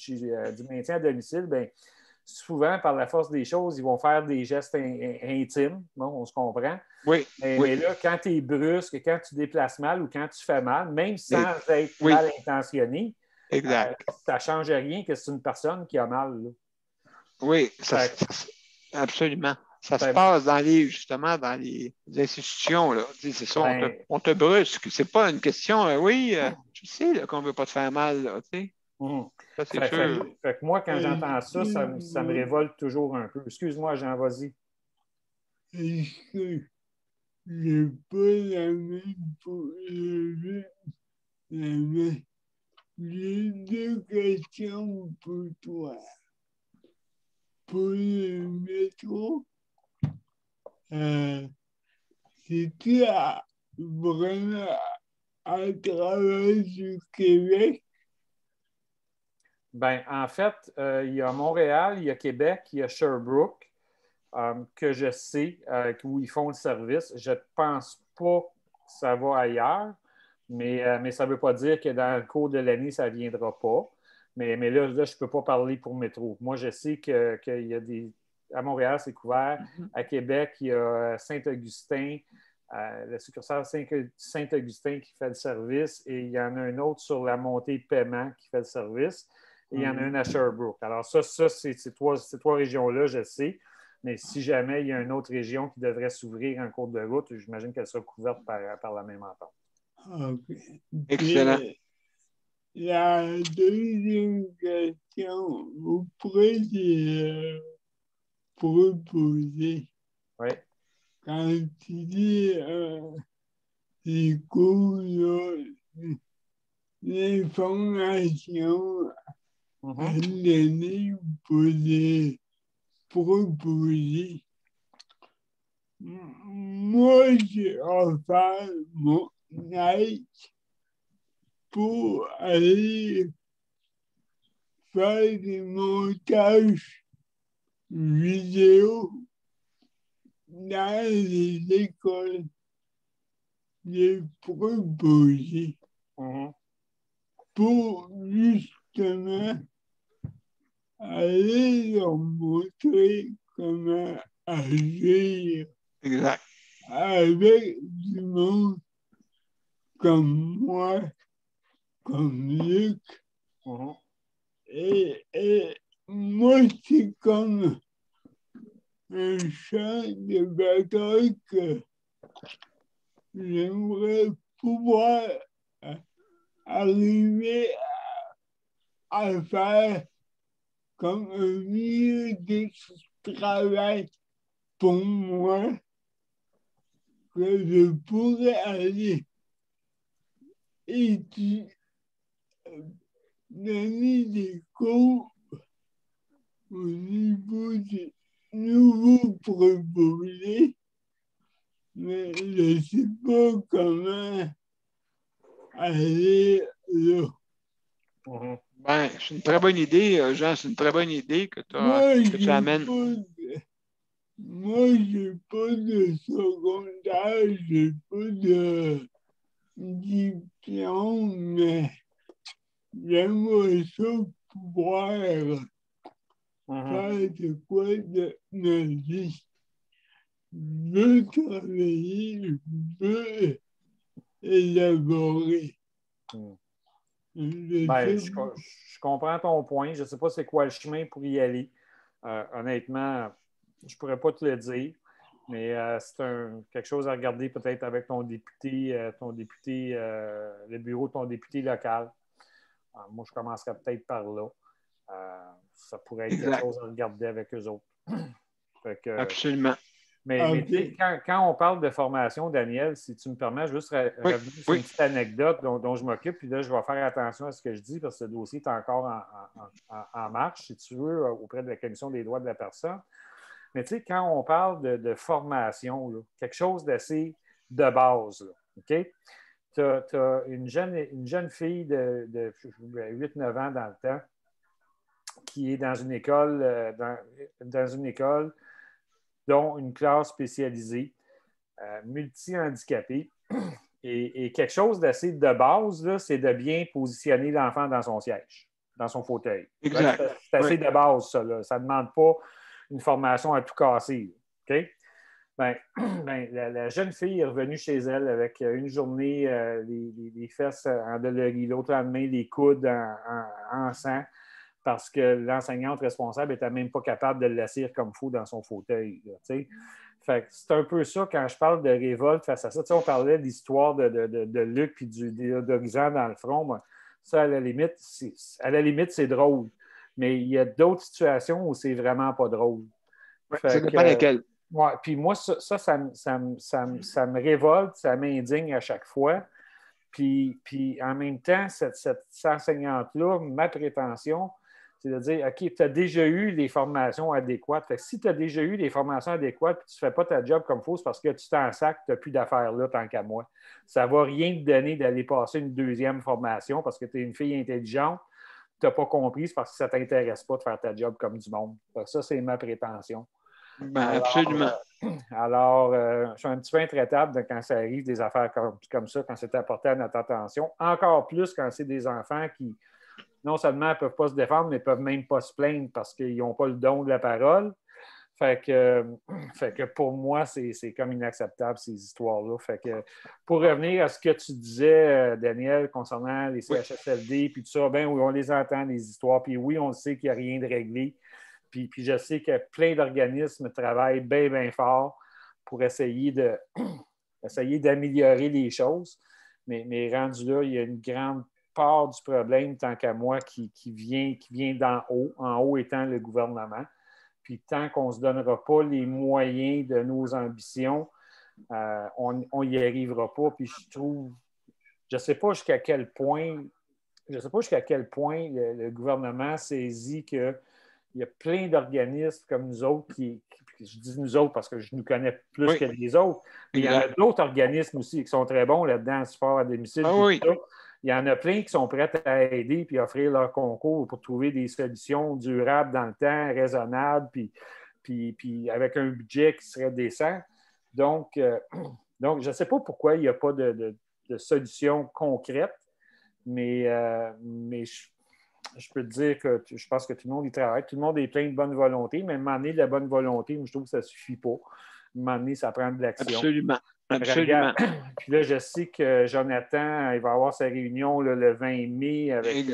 maintien à domicile, ben, souvent, par la force des choses, ils vont faire des gestes intimes. Bon, on se comprend. Oui. Mais là, quand tu es brusque, quand tu déplaces mal ou quand tu fais mal, même sans être mal intentionné, ça ne change rien que c'est une personne qui a mal. Là. Oui, absolument. Ça se passe justement dans les institutions. Là. C'est ça, on te brusque. C'est pas une question, tu sais qu'on ne veut pas te faire mal. Là, ça, c'est sûr. Fait que moi, quand j'entends ça, ça me révolte toujours un peu. Excuse-moi, Jean, vas-y. Est-ce que j'ai pas la même pour j'ai deux questions pour toi. Pour le métro, c'est-tu vraiment à travers du Québec? Ben, en fait, il y a Montréal, il y a Québec, il y a Sherbrooke, que je sais où ils font le service. Je ne pense pas que ça va ailleurs, mais ça ne veut pas dire que dans le cours de l'année, ça ne viendra pas. Mais là, je ne peux pas parler pour Métro. Moi, je sais qu'il y a des. À Montréal, c'est couvert. À Québec, il y a Saint-Augustin, la succursale Saint-Augustin qui fait le service, et il y en a un autre sur la montée de paiement qui fait le service, et il y en a un à Sherbrooke. Alors, ça ces trois régions-là, je sais. Mais si jamais il y a une autre région qui devrait s'ouvrir en cours de route, j'imagine qu'elle sera couverte par la même entente. OK. Excellent. Puis, la deuxième question, vous pourrez proposer, Oui. quand tu dis les cours, là, l'information à donner pour les proposer. Moi, j'ai offert mon aide pour aller faire des montages vidéo dans les écoles, les proposer pour justement aller leur montrer comment agir Exact. avec du monde comme moi, comme Luc. Et moi, c'est comme un champ de bataille que j'aimerais pouvoir arriver à faire comme un milieu de travail pour moi, que je pourrais aller étudier, donner des cours au niveau des nouveaux proposés, mais je ne sais pas comment aller là. Ben, c'est une très bonne idée, Jean, c'est une très bonne idée que tu amènes. Moi, j'ai pas de secondaire, j'ai pas de diplôme, mais j'aimerais ça pouvoir faire de quoi de ma vie. Je veux travailler, je veux élaborer. Je comprends ton point. Je ne sais pas c'est quoi le chemin pour y aller. Honnêtement, je ne pourrais pas te le dire, mais c'est quelque chose à regarder peut-être avec ton député, le bureau de ton député local. Moi, je commencerais peut-être par là. Ça pourrait être quelque chose à regarder avec eux autres. Absolument. Mais quand on parle de formation, Daniel, si tu me permets, juste revenir sur une petite anecdote dont je m'occupe, puis là, je vais faire attention à ce que je dis parce que ce dossier est encore en marche, si tu veux, auprès de la Commission des droits de la personne. Mais tu sais, quand on parle de formation, là, quelque chose d'assez de base, là, OK? Tu as une jeune fille de 8-9 ans dans le temps qui est dans une école, dont une classe spécialisée, multi-handicapée. Et quelque chose d'assez de base, là, c'est de bien positionner l'enfant dans son siège, dans son fauteuil. Exact. C'est assez de base, ça. Là. Ça ne demande pas une formation à tout casser. OK? La jeune fille est revenue chez elle avec une journée, les fesses en dolorie, l'autre lendemain, les coudes en sang, parce que l'enseignante responsable n'était même pas capable de l'assir comme il faut dans son fauteuil. Là, fait que c'est un peu ça quand je parle de révolte face à ça. On parlait de l'histoire de Luc et d'Horizon dans le front. Moi, ça, à la limite, c'est drôle. Mais il y a d'autres situations où c'est vraiment pas drôle. Ça dépend laquelle. Ouais, puis moi, ça me révolte, ça m'indigne à chaque fois. Puis en même temps, cette enseignante-là, ma prétention, C'est de dire, OK, tu as déjà eu les formations adéquates. Fait que si tu as déjà eu les formations adéquates et tu ne fais pas ta job comme il faut, c'est parce que tu t'en sacs, tu n'as plus d'affaires là tant qu'à moi. Ça ne va rien te donner d'aller passer une deuxième formation parce que tu es une fille intelligente. Tu n'as pas compris, c'est parce que ça ne t'intéresse pas de faire ta job comme du monde. Ça, c'est ma prétention. Ben, absolument. Alors, je suis un petit peu intraitable quand ça arrive des affaires comme ça, quand c'est apporté à notre attention. Encore plus quand c'est des enfants qui, non seulement ne peuvent pas se défendre, mais ne peuvent même pas se plaindre parce qu'ils n'ont pas le don de la parole. Fait que pour moi, c'est comme inacceptable, ces histoires-là. Fait que pour revenir à ce que tu disais, Daniel, concernant les CHSLD, puis tout ça, ben oui, on les entend, les histoires, puis oui, on sait qu'il n'y a rien de réglé. Puis je sais que plein d'organismes travaillent bien, bien fort pour essayer d'améliorer les choses. Mais rendu là, il y a une grande part du problème, tant qu'à moi, qui vient d'en haut, en haut étant le gouvernement. Puis tant qu'on ne se donnera pas les moyens de nos ambitions, on n'y arrivera pas. Puis je ne sais pas jusqu'à quel point le gouvernement saisit qu'il y a plein d'organismes comme nous autres je dis nous autres parce que je nous connais plus que les autres, mais il y en a d'autres organismes aussi qui sont très bons là-dedans, support à domicile. Il y en a plein qui sont prêts à aider puis offrir leur concours pour trouver des solutions durables dans le temps, raisonnables, puis avec un budget qui serait décent. Donc je ne sais pas pourquoi il n'y a pas de solution concrète, mais je peux te dire que je pense que tout le monde y travaille. Tout le monde est plein de bonne volonté, mais à un moment donné, de la bonne volonté, je trouve que ça ne suffit pas. À un moment donné, ça prend de l'action. Absolument. Absolument. Puis là, je sais que Jonathan, il va avoir sa réunion le 20 mai avec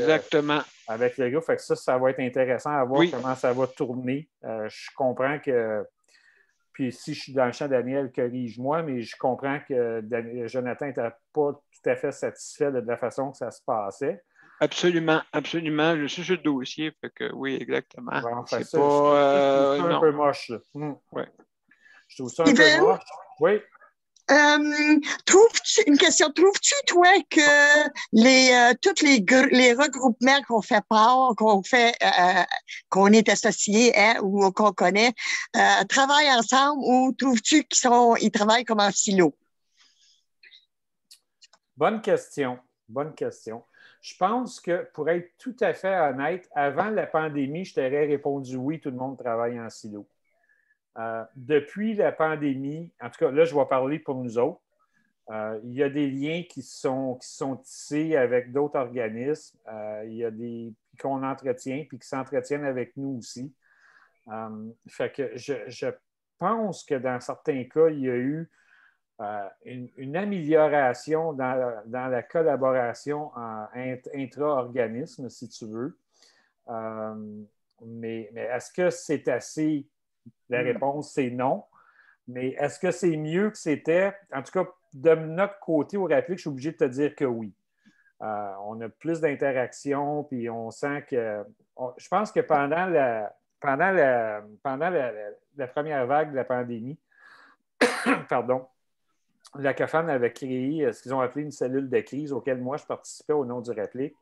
le gars. Fait que ça va être intéressant à voir comment ça va tourner. Je comprends que... Puis si je suis dans le champ, Daniel, corrige-moi, mais je comprends que Jonathan n'était pas tout à fait satisfait de la façon que ça se passait. Absolument, absolument. Je suis sur le dossier, fait que oui, exactement. Bon, c'est ça, pas... je trouve ça un peu moche. Là. Ouais. Je trouve ça un peu moche. Oui. Une question. Trouves-tu, toi, que tous les regroupements qu'on fait part, qu'on est associé ou qu'on connaît, travaillent ensemble ou trouves-tu qu'ils travaillent comme en silo? Bonne question. Bonne question. Je pense que, pour être tout à fait honnête, avant la pandémie, je t'aurais répondu oui, tout le monde travaille en silo. Depuis la pandémie, en tout cas, là, je vais parler pour nous autres. Il y a des liens qui sont tissés avec d'autres organismes. Il y a des qu'on entretient puis qui s'entretiennent avec nous aussi. Fait que je pense que dans certains cas, il y a eu une amélioration dans la collaboration intra-organismes, si tu veux. Mais est-ce que c'est assez? La réponse, c'est non. Mais est-ce que c'est mieux que c'était? En tout cas, de notre côté, au Rapplique, je suis obligé de te dire que oui. On a plus d'interactions, puis on sent que... je pense que pendant la première vague de la pandémie, pardon, la CAFAN avait créé ce qu'ils ont appelé une cellule de crise auquel moi, je participais au nom du Rapplique.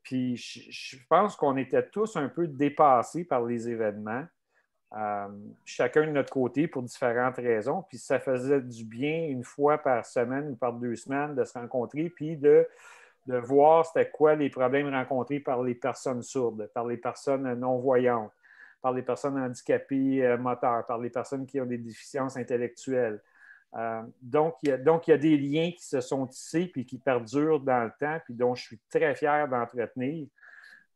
Puis je pense qu'on était tous un peu dépassés par les événements. Chacun de notre côté pour différentes raisons. Puis ça faisait du bien une fois par semaine ou par 2 semaines de se rencontrer puis de voir c'était quoi les problèmes rencontrés par les personnes sourdes, par les personnes non-voyantes, par les personnes handicapées moteurs, par les personnes qui ont des déficiences intellectuelles. Donc, il y a des liens qui se sont tissés puis qui perdurent dans le temps puis dont je suis très fier d'entretenir.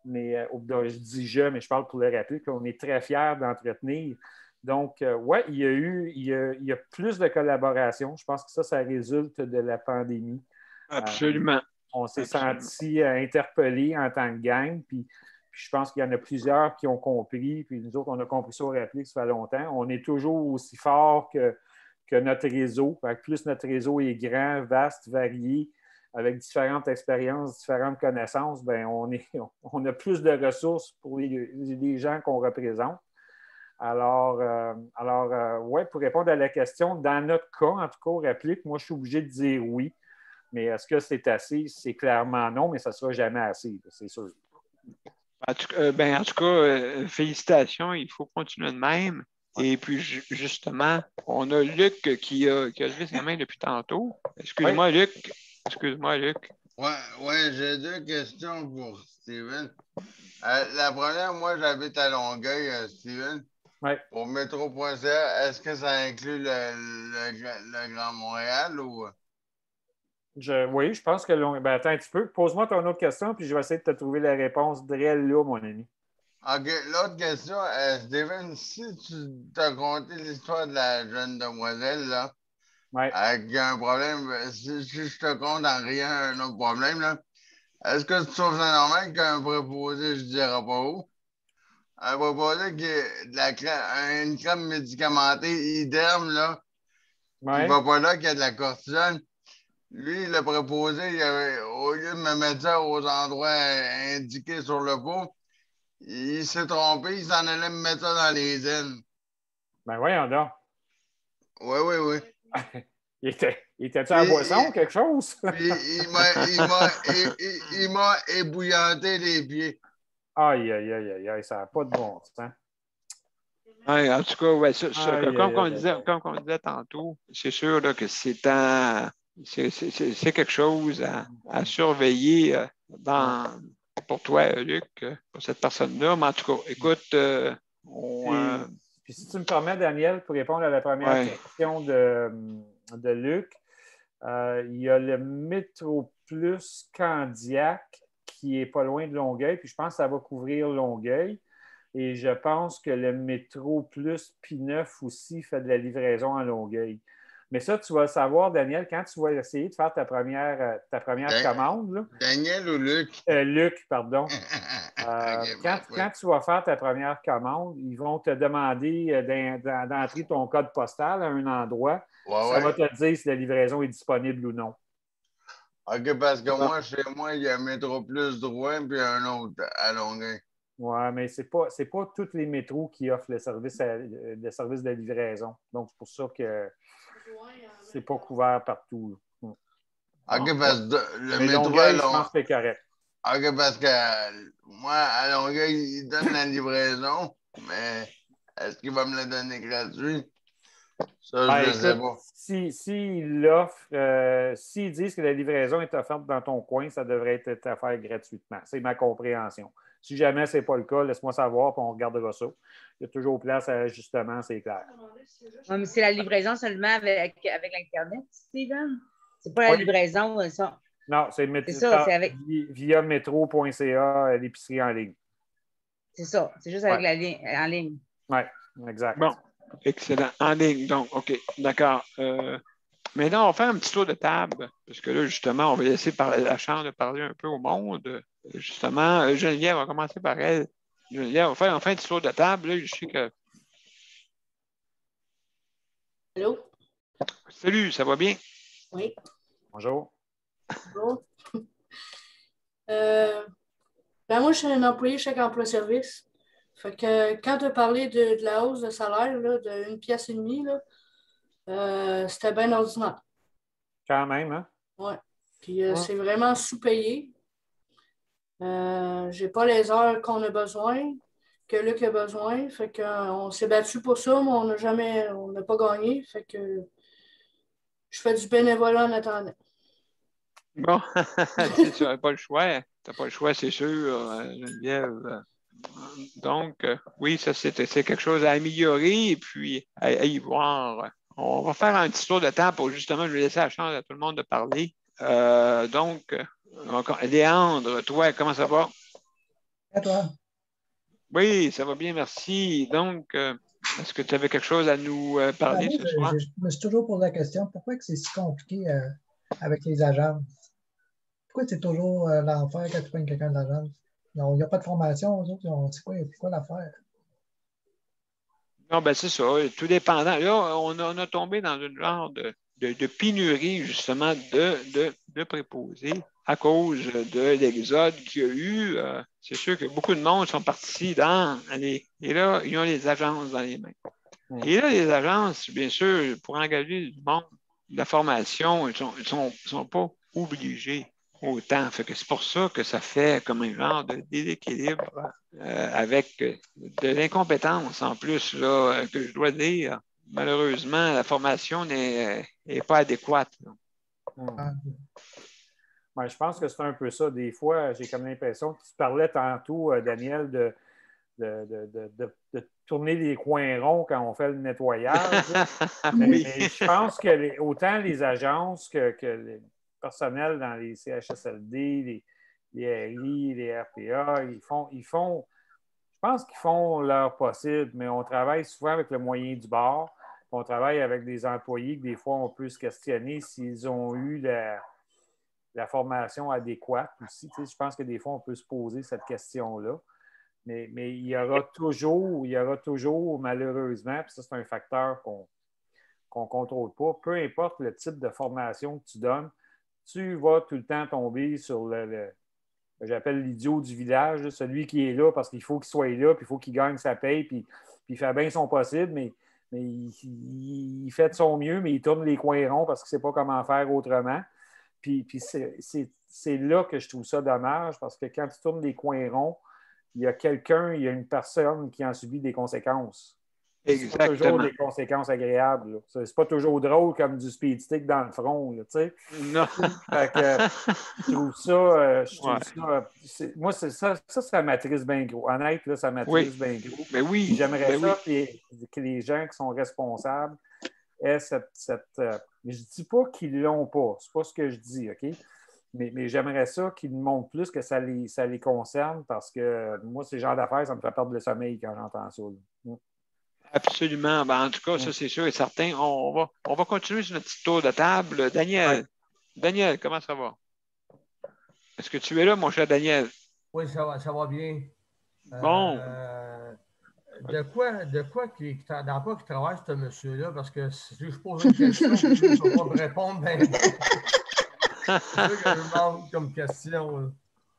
Mais je dis mais je parle pour le rappeler qu'on est très fiers d'entretenir. Donc, il y a plus de collaboration. Je pense que ça résulte de la pandémie. Absolument. On s'est senti interpellés en tant que gang, puis je pense qu'il y en a plusieurs qui ont compris, puis nous autres, on a compris ça au rappeler, ça fait longtemps. On est toujours aussi fort que notre réseau. Plus notre réseau est grand, vaste, varié, avec différentes expériences, différentes connaissances, bien, on a plus de ressources pour les gens qu'on représente. Alors, pour répondre à la question, dans notre cas, en tout cas, au Rapplique, moi, je suis obligé de dire oui. Mais est-ce que c'est assez? C'est clairement non, mais ça ne sera jamais assez, c'est sûr. En tout cas, félicitations, il faut continuer de même. Et puis, justement, on a Luc qui a levé sa main depuis tantôt. Excuse-moi, Luc. Excuse-moi, Luc. Ouais, j'ai deux questions pour Steven. La première, moi, j'habite à Longueuil, Steven. Ouais. Au métro.ca, est-ce que ça inclut le Grand Montréal ou. Oui, je pense que attends un petit peu. Pose-moi ton autre question, puis je vais essayer de te trouver la réponse de réelle là, mon ami. OK. L'autre question, Steven, si tu t'as conté l'histoire de la jeune demoiselle, là, avec un problème, si je te compte en rien un autre problème, là, est-ce que tu trouves ça normal qu'un préposé, je dirais pas où, un préposé qui est une crème médicamentée IDERM, là, qui va pas là, qui a de la cortisone, lui, le préposé, au lieu de me mettre ça aux endroits indiqués sur le pot, il s'est trompé, il s'en allait me mettre ça dans les aines. Ben voyons donc. Oui. Il était-tu à boisson ou quelque chose? Puis il m'a ébouillanté les pieds. Aïe, ça n'a pas de bon sens. Ouais, en tout cas, comme on disait tantôt, c'est sûr là, que c'est quelque chose à surveiller pour toi, Luc, pour cette personne-là. Mais en tout cas, écoute, Puis si tu me permets, Daniel, pour répondre à la première question de Luc, il y a le Métro Plus Candiac qui est pas loin de Longueuil, puis je pense que ça va couvrir Longueuil. Et je pense que le Métro Plus P9 aussi fait de la livraison à Longueuil. Mais ça, tu vas le savoir, Daniel, quand tu vas essayer de faire ta première commande. Là, Daniel ou Luc? Luc, pardon. Quand tu vas faire ta première commande, ils vont te demander d'entrer ton code postal à un endroit. Ça va te dire si la livraison est disponible ou non. OK, parce que moi, chez moi, il y a un Métro Plus Drouin puis un autre à Longueuil. Oui, mais ce n'est pas tous les métros qui offrent le service de livraison. Donc, c'est pour ça que c'est pas couvert partout. OK, parce que le métro Longueuil, je pense que c'est correct. OK, parce que moi, à Longueuil, il donne la livraison, mais est-ce qu'il va me la donner gratuit? Ça, je ne sais pas. S'il l'offre, s'ils disent que la livraison est offerte dans ton coin, ça devrait être offert gratuitement. C'est ma compréhension. Si jamais ce n'est pas le cas, laisse-moi savoir, puis on regardera ça. Il y a toujours place à ajustement, c'est clair. Oui, mais c'est la livraison seulement avec l'Internet, Steven? C'est pas la livraison, ça? Non, c'est avec... via métro.ca, l'épicerie en ligne. C'est ça, c'est juste avec en ligne. Oui, exact. Bon, excellent. En ligne, donc, OK, d'accord. Maintenant, on va faire un petit tour de table, parce que là, justement, on va laisser la chance de parler un peu au monde. Justement, Geneviève, on va commencer par elle. Geneviève, on va faire un petit tour de table. Là, je sais que... Allô? Salut, ça va bien? Oui. Bonjour. Bonjour. Moi, je suis un employé chaque emploi-service. Fait que quand tu as parlé de la hausse de salaire là, de 1,5 pièce, c'était bien ordinaire. Quand même, hein? Oui. Puis c'est vraiment sous-payé. J'ai pas les heures qu'on a besoin, que Luc a besoin. Fait qu'on s'est battu pour ça, mais on n'a pas gagné. Fait que je fais du bénévolat en attendant. Bon, tu n'as pas le choix. Tu n'as pas le choix, c'est sûr, Geneviève. Donc, oui, ça, c'est quelque chose à améliorer et puis à y voir. On va faire un petit tour de temps pour justement, je vais laisser la chance à tout le monde de parler. Donc, Léandre, toi, comment ça va? Et toi? Oui, ça va bien, merci. Donc, est-ce que tu avais quelque chose à nous parler ce soir? Je me suis toujours posé la question, pourquoi c'est si compliqué avec les agences? Pourquoi c'est toujours l'enfer quand tu pognes quelqu'un de l'agence? Il n'y a pas de formation, eux autres, c'est quoi l'affaire? Non, ben c'est ça, tout dépendant. Là, on a tombé dans une genre de pénurie, justement, de préposés à cause de l'exode qu'il y a eu. C'est sûr que beaucoup de monde sont partis et là, ils ont les agences dans les mains. Et là, les agences, bien sûr, pour engager du monde, de la formation, ils sont pas obligés autant. Fait que c'est pour ça que ça fait comme un genre de déséquilibre avec de l'incompétence en plus, là, que je dois dire. Malheureusement, la formation n'est pas adéquate. Ouais, je pense que c'est un peu ça. Des fois, j'ai comme l'impression que tu parlais tantôt, Daniel, de tourner les coins ronds quand on fait le nettoyage. Oui. Mais je pense que autant les agences que les personnels dans les CHSLD, les RI, les RPA, je pense qu'ils font leur possible, mais on travaille souvent avec le moyen du bord. On travaille avec des employés que des fois, on peut se questionner s'ils ont eu la formation adéquate aussi. Tu sais, je pense que des fois, on peut se poser cette question-là. Mais il y aura toujours, malheureusement, puis ça, c'est un facteur qu'on ne contrôle pas, peu importe le type de formation que tu donnes, tu vas tout le temps tomber sur j'appelle l'idiot du village, là, celui qui est là parce qu'il faut qu'il soit là, puis il faut qu'il gagne sa paye, puis il fait bien son possible, mais il fait de son mieux, mais il tourne les coins ronds parce qu'il ne sait pas comment faire autrement. Puis c'est là que je trouve ça dommage, parce que quand tu tournes les coins ronds, il y a une personne qui en subit des conséquences. C'est pas toujours des conséquences agréables. C'est pas toujours drôle comme du speed stick dans le front. Là, non. Fait que, je trouve ça, moi, ça m'attriste bien gros. Honnête, là, ça m'attriste bien gros. Mais oui. J'aimerais que les gens qui sont responsables aient mais je ne dis pas qu'ils ne l'ont pas. C'est pas ce que je dis, OK? Mais j'aimerais ça qu'ils nous montrent plus que ça les concerne, parce que moi, ces genres d'affaires, ça me fait perdre le sommeil quand j'entends ça. Absolument. Ben, en tout cas, ça, c'est sûr et certain. On va continuer sur notre petit tour de table. Daniel, comment ça va? Est-ce que tu es là, mon cher Daniel? Oui, ça va bien. Bon. Dans quoi qui travaille ce monsieur-là? Parce que si je pose une question, il ne peut pas me répondre. C'est ça que je demande comme question.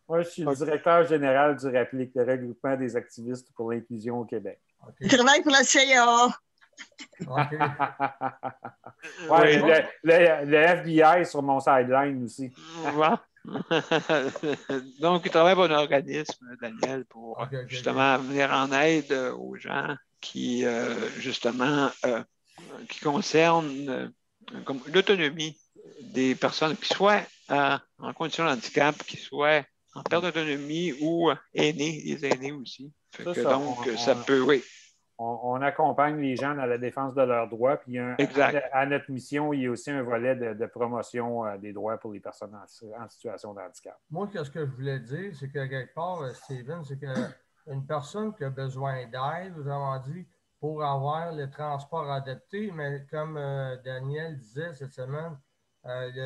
Moi, je suis le directeur général du RAPLIC, le regroupement des activistes pour l'inclusion au Québec. Okay. Je travaille pour la CIA. OK. Ouais, le FBI sur mon sideline aussi. Donc, il travaille pour un organisme, Daniel, pour justement venir en aide aux gens qui, justement, qui concernent l'autonomie des personnes qui soient en condition de handicap, qui soient en perte d'autonomie ou aînés, les aînés aussi. Ça peut, oui. On accompagne les gens dans la défense de leurs droits. Puis à notre mission, il y a aussi un volet de promotion des droits pour les personnes en situation de handicap. Moi, ce que je voulais dire, c'est que quelque part, Steven, c'est qu'une personne qui a besoin d'aide, autrement dit, pour avoir le transport adapté, mais comme Daniel disait cette semaine, elle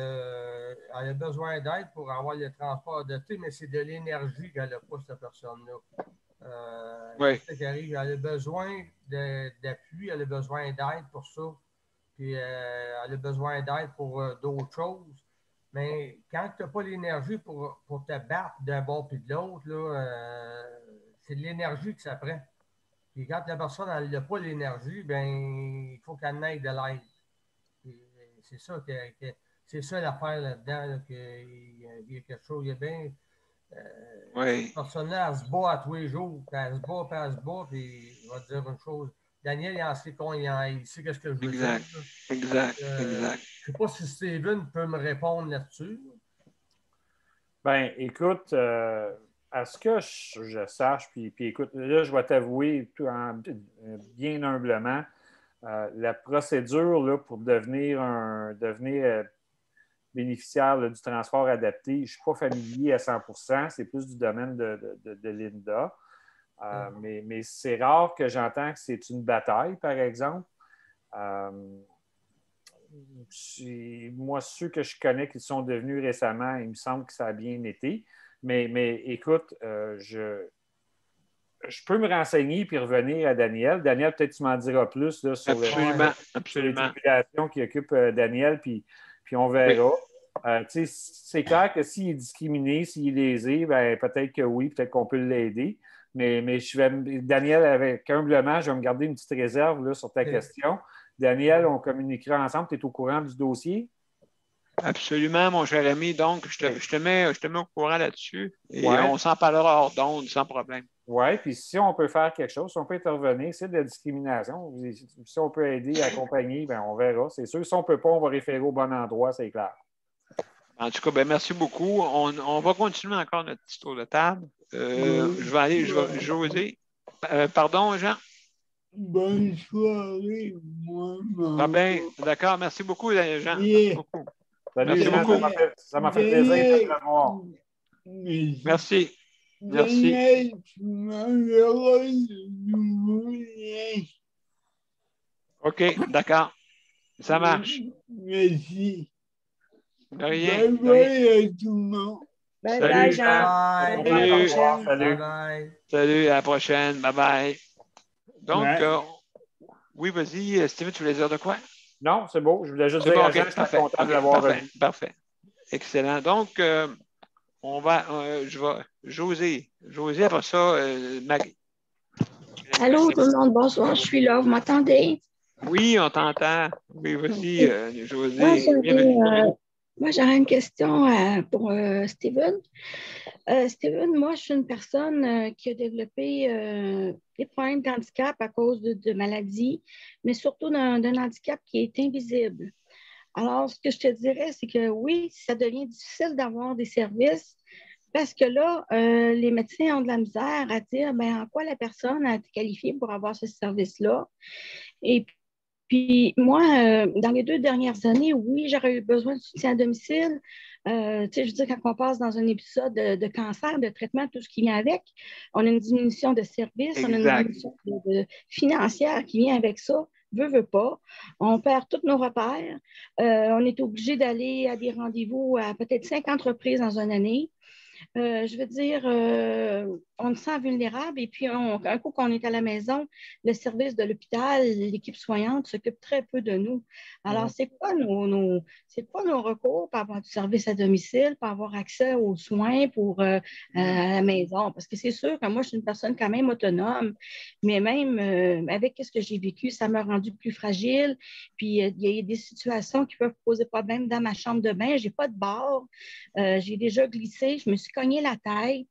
a besoin d'aide pour avoir le transport adapté, mais c'est de l'énergie qu'elle n'a pas, cette personne-là. Oui. C'est ça qui arrive. Elle a besoin d'appui, elle a besoin d'aide pour ça. Puis elle a besoin d'aide pour d'autres choses. Mais quand tu n'as pas l'énergie pour te battre d'un bord puis de l'autre, c'est de l'énergie que ça prend. Puis quand la personne n'a pas l'énergie, ben il faut qu'elle ait de l'aide. C'est ça c'est ça l'affaire là-dedans, là, qu'il y a quelque chose, il y a bien. Cette personne-là, elle se bat à tous les jours. Puis elle se bat, puis il va te dire une chose. Daniel, il en sait il sait ce que je veux dire. Exact. Je ne sais pas si Steven peut me répondre là-dessus. Ben, écoute, à ce que je sache, puis écoute, là, je vais t'avouer bien humblement, la procédure là, pour devenir bénéficiaire là, du transport adapté, je ne suis pas familier à 100%, c'est plus du domaine de l'INDA. Mais c'est rare que j'entends que c'est une bataille, par exemple. Moi, ceux que je connais qui sont devenus récemment, il me semble que ça a bien été. Mais écoute, je peux me renseigner puis revenir à Daniel. Daniel, peut-être tu m'en diras plus là, sur les populations qui occupent Daniel, puis on verra. Oui. C'est clair que s'il est discriminé, s'il est lésé, ben, peut-être que oui, peut-être qu'on peut l'aider. Mais Daniel, humblement, je vais me garder une petite réserve là, sur ta question. Daniel, on communiquera ensemble. Tu es au courant du dossier? Absolument, mon cher ami. Donc, je te mets au courant là-dessus et Ouais. on s'en parlera hors d'onde sans problème. Oui, puis si on peut faire quelque chose, si on peut intervenir, c'est de la discrimination. Si on peut aider, accompagner, bien, on verra. C'est sûr, si on ne peut pas, on va référer au bon endroit, c'est clair. En tout cas, ben, merci beaucoup. On va continuer encore notre petit tour de table. Je vais aller, José. Pardon, Jean? Bonne soirée, moi. Ah ben, d'accord. Merci beaucoup, Jean. Yeah. Merci beaucoup. Salut, Merci Jean, beaucoup. ça m'a fait plaisir de te revoir. Merci. Merci. OK, d'accord. Ça marche. Merci. De rien. Bye De rien. bye à tout le monde. Bye Salut, bye, Jean. Bye. Salut, à la Salut. prochaine. Salut. Bye. Salut, à la prochaine. Bye bye. Donc, Ouais. oui, vas-y, Steven, tu voulais dire de quoi? Non, c'est beau. Je voulais juste C'est dire bon, à Jean OK, que je suis parfait. content de OK, l'avoir parfait, revu. parfait. Excellent. Donc, on va, José, après ça, Marie. Allô, tout le monde, bonsoir, je suis là, vous m'entendez? Oui, on t'entend. Oui, vas-y, José. Moi, j'aurais une question pour Steven. Steven, moi, je suis une personne qui a développé des problèmes d'handicap à cause de maladies, mais surtout d'un handicap qui est invisible. Alors, ce que je te dirais, c'est que oui, ça devient difficile d'avoir des services parce que là, les médecins ont de la misère à dire en quoi la personne a été qualifiée pour avoir ce service-là. Et puis, moi, dans les 2 dernières années, oui, j'aurais eu besoin de soutien à domicile. Je veux dire, quand on passe dans un épisode de cancer, de traitement, tout ce qui vient avec, on a une diminution de services, on a une diminution financière qui vient avec ça. Veut pas. On perd tous nos repères. On est obligé d'aller à des rendez-vous à peut-être 50 reprises dans une année. Je veux dire, on se sent vulnérable et puis un coup qu'on est à la maison, le service de l'hôpital, l'équipe soignante s'occupe très peu de nous. Alors, c'est quoi nos recours pour avoir du service à domicile, pour avoir accès aux soins à la maison? Parce que c'est sûr que moi, je suis une personne quand même autonome, mais même avec ce que j'ai vécu, ça m'a rendu plus fragile. Puis, il y a des situations qui peuvent poser problème dans ma chambre de bain. Je n'ai pas de bar. J'ai déjà glissé, je me suis cogné la tête.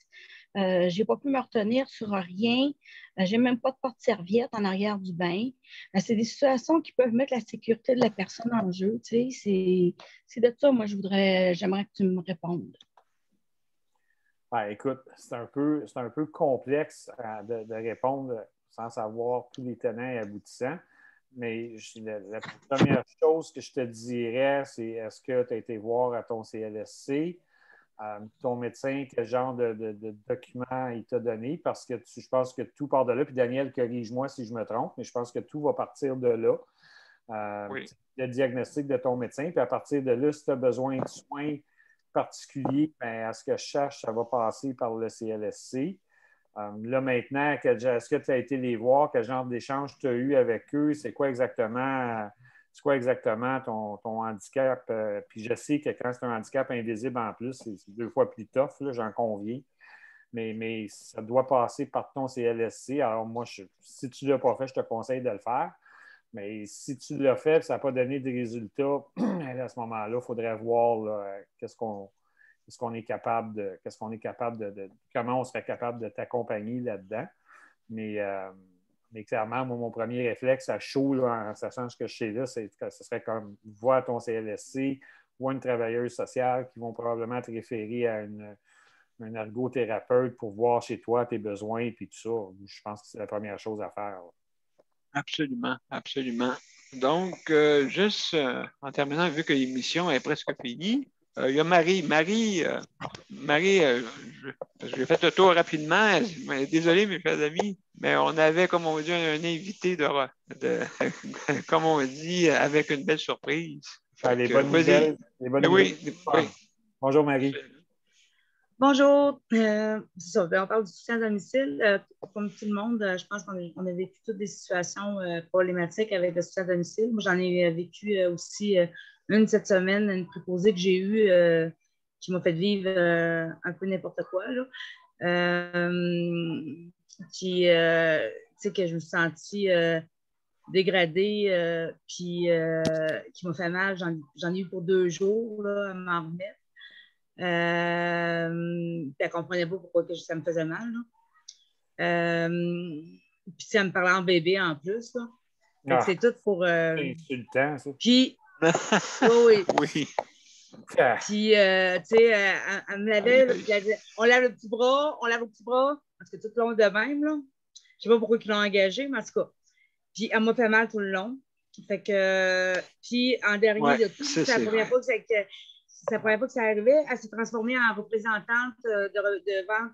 Je n'ai pas pu me retenir sur rien. Je n'ai même pas de porte-serviette en arrière du bain. C'est des situations qui peuvent mettre la sécurité de la personne en jeu. Tu sais, c'est de ça, moi, j'aimerais que tu me répondes. Écoute, c'est un peu complexe de répondre sans savoir tous les tenants et aboutissants. Mais la première chose que je te dirais, c'est est-ce que tu as été voir à ton CLSC? Ton médecin, quel genre de documents il t'a donné? Parce que je pense que tout part de là. Puis Daniel, corrige-moi si je me trompe, mais je pense que tout va partir de là. Oui. Le diagnostic de ton médecin. Puis à partir de là, si tu as besoin de soins particuliers, à ce que je cherche, ça va passer par le CLSC. Là, maintenant, est-ce que tu as été les voir? Quel genre d'échange tu as eu avec eux? C'est quoi exactement ton handicap? Puis je sais que quand c'est un handicap invisible en plus, c'est 2 fois plus tough, là, j'en conviens. Mais ça doit passer par ton CLSC. Alors moi, si tu ne l'as pas fait, je te conseille de le faire. Mais si tu l'as fait et ça n'a pas donné de résultats, à ce moment-là, il faudrait voir là, comment on serait capable de t'accompagner là-dedans. Mais clairement, moi, mon premier réflexe à chaud, là, en sachant ce que je sais là, ce serait comme voir ton CLSC ou une travailleuse sociale qui vont probablement te référer à un ergothérapeute pour voir chez toi tes besoins et puis tout ça. Je pense que c'est la première chose à faire. Absolument, absolument. Donc, juste en terminant, vu que l'émission est presque finie, il y a Marie. Marie, je vais faire le tour rapidement. Désolé, mes chers amis, mais on avait, comme on dit, un invité comme on dit, avec une belle surprise. Les bonnes nouvelles. Oui. Bonjour, Marie. Bonjour. C'est ça, on parle du soutien à domicile. Comme tout le monde, je pense qu'on a vécu toutes des situations problématiques avec le soutien à domicile. Moi, j'en ai vécu aussi une cette semaine, une préposée que j'ai eue qui m'a fait vivre un peu n'importe quoi. Là. Tu sais, que je me suis sentie dégradé, puis qui m'a fait mal. J'en ai eu pour 2 jours là, à m'en remettre. Puis elle ne comprenait pas pourquoi ça me faisait mal. Puis ça me parlait en bébé en plus. Là. Fait que c'est tout pour. C'est insultant, ça. Puis. Oui. Oui. Puis, tu sais, elle me lavait, on lave le petit bras, parce que tout le long de même, là. Je sais pas pourquoi ils l'ont engagé, mais en tout cas. Puis, elle m'a fait mal tout le long. Fait que, puis, en dernier de tout, c'est la première fois que ça arrivait. Elle s'est transformée en représentante de vente,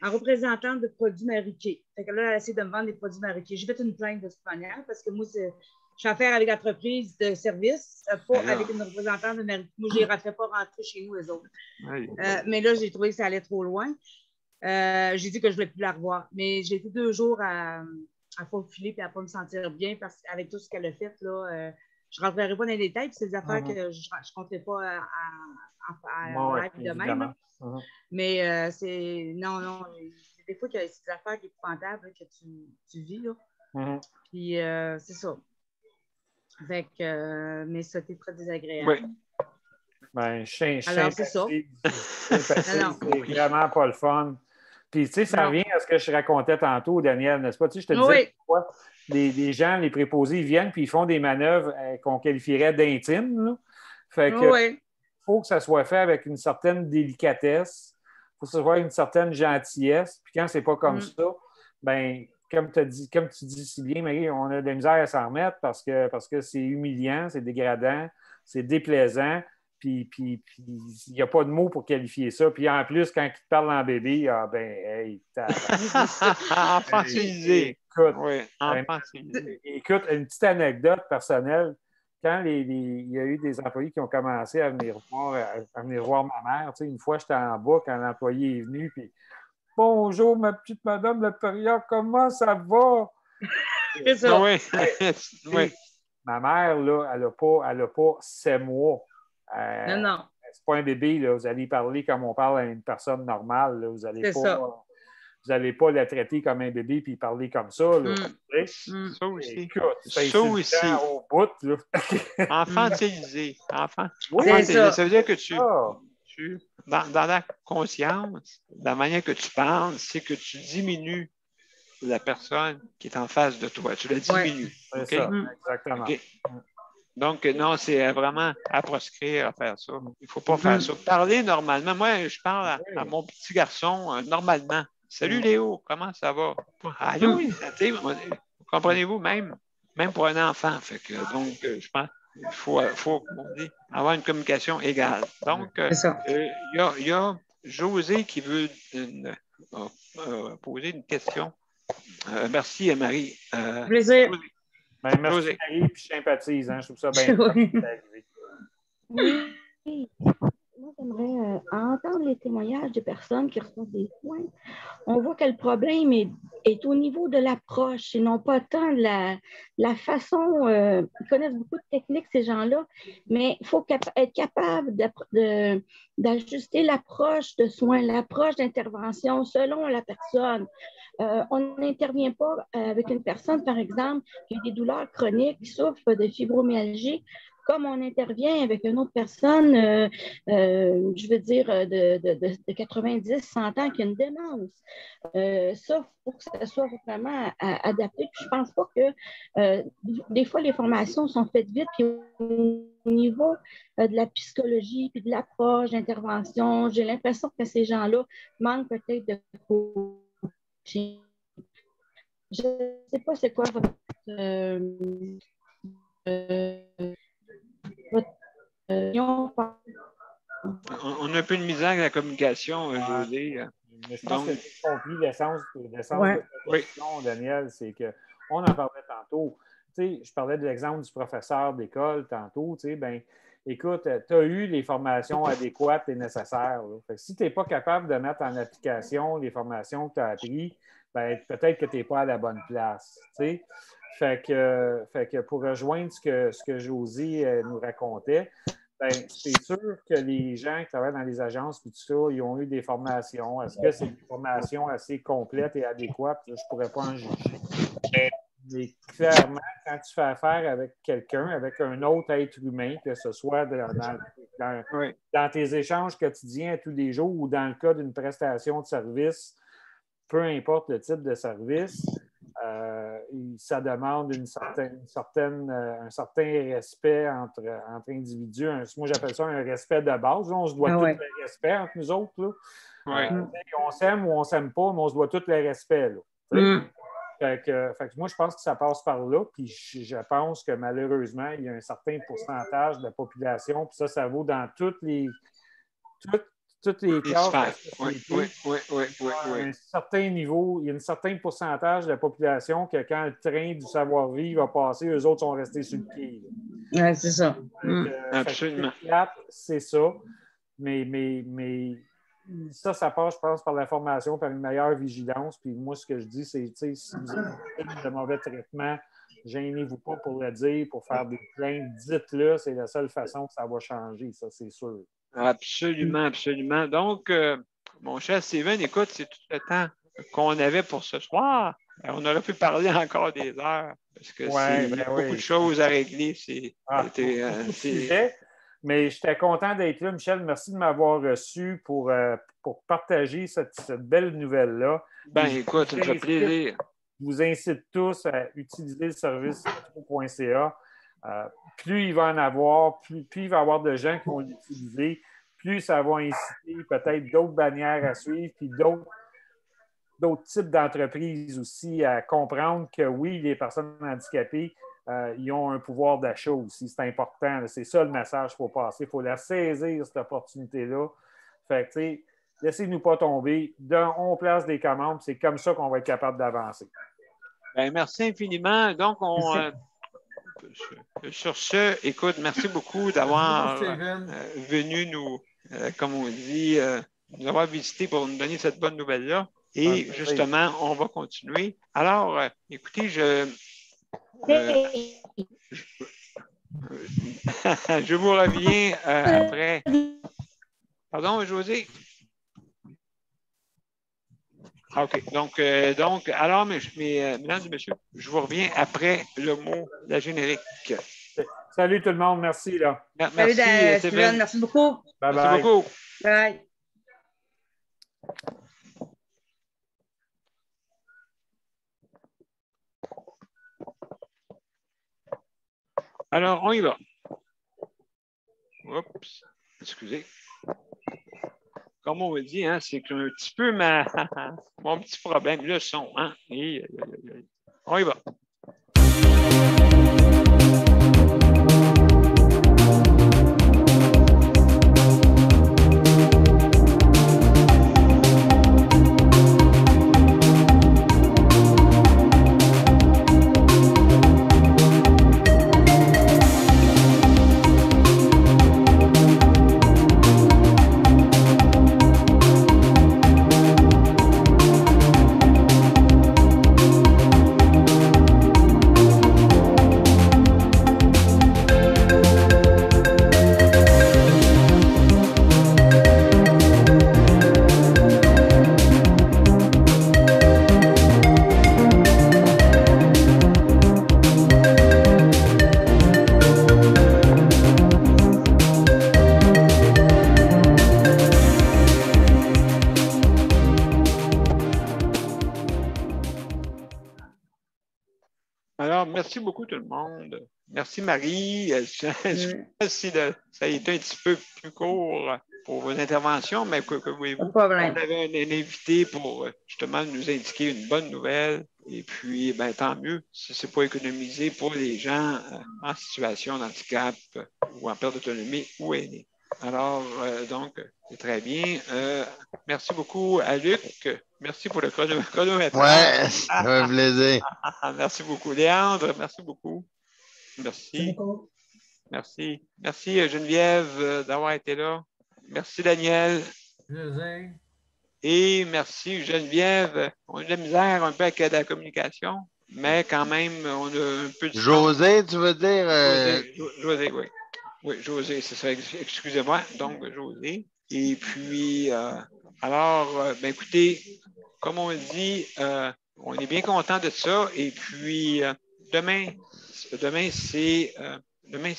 en représentante de produits maraîchers. Fait que là, elle a essayé de me vendre des produits maraîchers. J'ai fait une plainte de toute manière parce que moi, je suis affaire avec l'entreprise de service, pas avec une représentante de maraîchers. Moi, je ne les ferais pas rentrer chez nous, les autres. Mais là, j'ai trouvé que ça allait trop loin. J'ai dit que je ne voulais plus la revoir. Mais j'ai été 2 jours à faufiler et à ne pas me sentir bien parce qu'avec tout ce qu'elle a fait, là, je ne rentrerai pas dans les détails. Puis c'est des affaires que je ne comptais pas à live de même. Mais c'est. Non. Des fois, il y a des affaires épouvantables que tu vis. Là. Puis c'est ça. Fait que, mais ça a été très désagréable. Oui. Ben, alors, c'est ça. C'est vraiment pas le fun. Puis, tu sais, ça revient à ce que je racontais tantôt, Daniel, n'est-ce pas? Tu sais, je te disais pourquoi les gens, les préposés, ils viennent puis ils font des manœuvres qu'on qualifierait d'intimes. Fait que faut que ça soit fait avec une certaine délicatesse. Il faut que ça soit une certaine gentillesse. Puis quand c'est pas comme ça, ben comme tu dis si bien, Marie, on a de la misère à s'en remettre parce que c'est humiliant, c'est dégradant, c'est déplaisant. Puis il n'y a pas de mots pour qualifier ça. Puis en plus, quand il te parle en bébé, hey, enfantilisé. Écoute, une petite anecdote personnelle. Quand il y a eu des employés qui ont commencé à venir voir ma mère, tu sais, une fois, j'étais en bas quand l'employé est venu, puis « Bonjour, ma petite madame Leperière, comment ça va? » C'est ça. Oui. Ma mère, là, elle n'a pas 7 mois. Non. C'est pas un bébé, là. Vous allez parler comme on parle à une personne normale. Là. Vous n'allez pas la traiter comme un bébé puis parler comme ça. Là. Ça aussi. Écoute, ça aussi. Au bout, là. Enfantilisé. Oui, ça veut dire que dans la conscience, la manière que tu parles, c'est que tu diminues la personne qui est en face de toi. Tu la diminues. C'est ça, exactement. Okay. Donc, non, c'est vraiment à proscrire à faire ça. Il ne faut pas faire ça. Parler normalement. Moi, je parle à mon petit garçon normalement. Salut Léo, comment ça va? Allô, comprenez-vous, même pour un enfant. Fait que, donc, je pense qu'il faut avoir une communication égale. Donc, il y a José qui veut poser une question. Merci, Marie. Plaisir. Ben, merci, Marie, puis je sympathise. Hein, je trouve ça bien. Oui. Moi, j'aimerais entendre les témoignages des personnes qui reçoivent des soins. On voit que le problème est au niveau de l'approche et non pas tant de la façon. Ils connaissent beaucoup de techniques, ces gens-là, mais il faut être capable d'ajuster l'approche de soins, l'approche d'intervention selon la personne. On n'intervient pas avec une personne, par exemple, qui a des douleurs chroniques, qui souffre de fibromyalgie, comme on intervient avec une autre personne, je veux dire, de 90, 100 ans qui a une démence. Ça, il faut que ça soit vraiment adapté. Puis je ne pense pas que des fois, les formations sont faites vite. Puis au niveau de la psychologie puis de l'approche d'intervention, j'ai l'impression que ces gens-là manquent peut-être de coaching. Je ne sais pas c'est quoi votre... On a un peu de misère avec la communication, José. Mais je pense que j'ai compris l'essence de la question, Daniel, c'est qu'on en parlait tantôt. Tu sais, je parlais de l'exemple du professeur d'école tantôt. Tu sais, ben, écoute, tu as eu les formations adéquates et nécessaires. Fait que si tu n'es pas capable de mettre en application les formations que tu as apprises, ben, peut-être que tu n'es pas à la bonne place. Tu sais. Fait que pour rejoindre ce que José nous racontait, ben, c'est sûr que les gens qui travaillent dans les agences et tout ça, ils ont eu des formations. Est-ce que c'est des formations assez complètes et adéquates? Je ne pourrais pas en juger. Mais clairement, quand tu fais affaire avec quelqu'un, avec un autre être humain, que ce soit dans tes échanges quotidiens tous les jours ou dans le cas d'une prestation de service, peu importe le type de service, ça demande un certain respect entre individus. Moi, j'appelle ça un respect de base. Là, on se doit tout le respect entre nous autres. Là. On s'aime ou on ne s'aime pas, mais on se doit tout le respect. Là, fait que moi, je pense que ça passe par là. Puis je pense que malheureusement, il y a un certain pourcentage de la population, puis ça vaut dans toutes les classes. Un certain niveau, il y a un certain pourcentage de la population que quand le train du savoir-vivre va passer, eux autres sont restés sur le pied. Oui, c'est ça. Absolument. C'est ça. Mais ça passe, je pense, par la formation, par une meilleure vigilance. Puis moi, ce que je dis, c'est, si vous avez de mauvais traitements, gênez-vous pas pour le dire, pour faire des plaintes, dites-le, c'est la seule façon que ça va changer, ça, c'est sûr. Absolument, absolument. Donc, mon cher Steven, écoute, c'est tout le temps qu'on avait pour ce soir. On aurait pu parler encore des heures, parce que il y a beaucoup de choses à régler. Mais j'étais content d'être là, Michel. Merci de m'avoir reçu pour partager cette belle nouvelle-là. Écoute, ça me fait plaisir. Je vous incite tous à utiliser le service metro.ca. Plus il va en avoir, plus il va y avoir de gens qui vont l'utiliser, plus ça va inciter peut-être d'autres bannières à suivre, puis d'autres types d'entreprises aussi à comprendre que oui, les personnes handicapées, ils ont un pouvoir d'achat aussi. C'est important. C'est ça le message qu'il faut passer. Il faut la saisir, cette opportunité-là. Fait que, tu sais, laissez-nous pas tomber. On place des commandes. C'est comme ça qu'on va être capable d'avancer. Merci infiniment. Donc, sur ce, écoute, merci beaucoup d'avoir venu nous, comme on dit, nous avoir visité pour nous donner cette bonne nouvelle-là. Et justement, on va continuer. Alors, écoutez, je vous reviens après. Pardon, José? OK. Donc, alors, mesdames et messieurs, je vous reviens après le mot, la générique. Salut tout le monde. Merci. Là. Merci, Steven. Merci beaucoup. Bye bye. Merci beaucoup. Bye. Alors, on y va. Oups, excusez. Comme on me dit, hein, c'est un petit peu mon petit problème, le son. Hein? On y va. Merci beaucoup tout le monde. Merci Marie. Je sais pas si ça a été un petit peu plus court pour vos interventions, mais que voulez-vous? Pas de problème. On avait un invité pour justement nous indiquer une bonne nouvelle. Et puis, tant mieux si ce n'est pas économisé pour les gens en situation d'handicap ou en perte d'autonomie ou aînés. Alors, donc, c'est très bien. Merci beaucoup à Luc. Merci pour le chronomètre. Ouais, ça fait plaisir. Merci beaucoup, Léandre. Merci beaucoup. Merci. Merci. Merci, Geneviève, d'avoir été là. Merci, Daniel. Plaisir. Et merci, Geneviève. On a de la misère un peu avec la communication, mais quand même, on a un peu de... José, tu veux dire? José, oui. Oui, José, c'est ça. Excusez-moi. Donc, José. Et puis, alors, écoutez, comme on dit, on est bien content de ça. Et puis, demain, c'est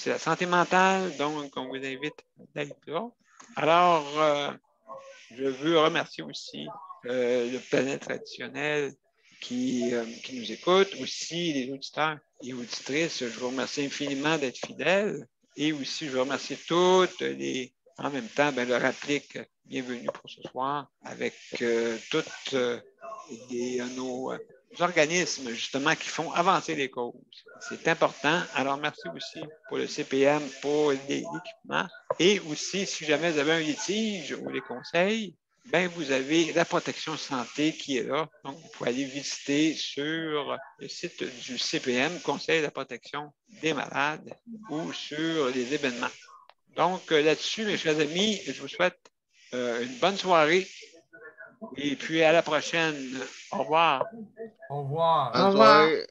la santé mentale, donc on vous invite d'être là. Alors, je veux remercier aussi le Planète traditionnel qui nous écoute, aussi les auditeurs et auditrices. Je vous remercie infiniment d'être fidèles. Et aussi, je veux remercier toutes les... En même temps, leur applique bienvenue pour ce soir avec toutes nos organismes, justement, qui font avancer les causes. C'est important. Alors, merci aussi pour le CPM, pour l'équipement. Et aussi, si jamais vous avez un litige ou des conseils, vous avez la protection santé qui est là. Donc, vous pouvez aller visiter sur le site du CPM, Conseil de la protection des malades, ou sur les événements. Donc, là-dessus, mes chers amis, je vous souhaite une bonne soirée. Et puis, à la prochaine. Au revoir. Au revoir. Bonne soirée.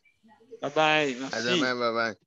Bye-bye. Merci. À demain. Bye-bye.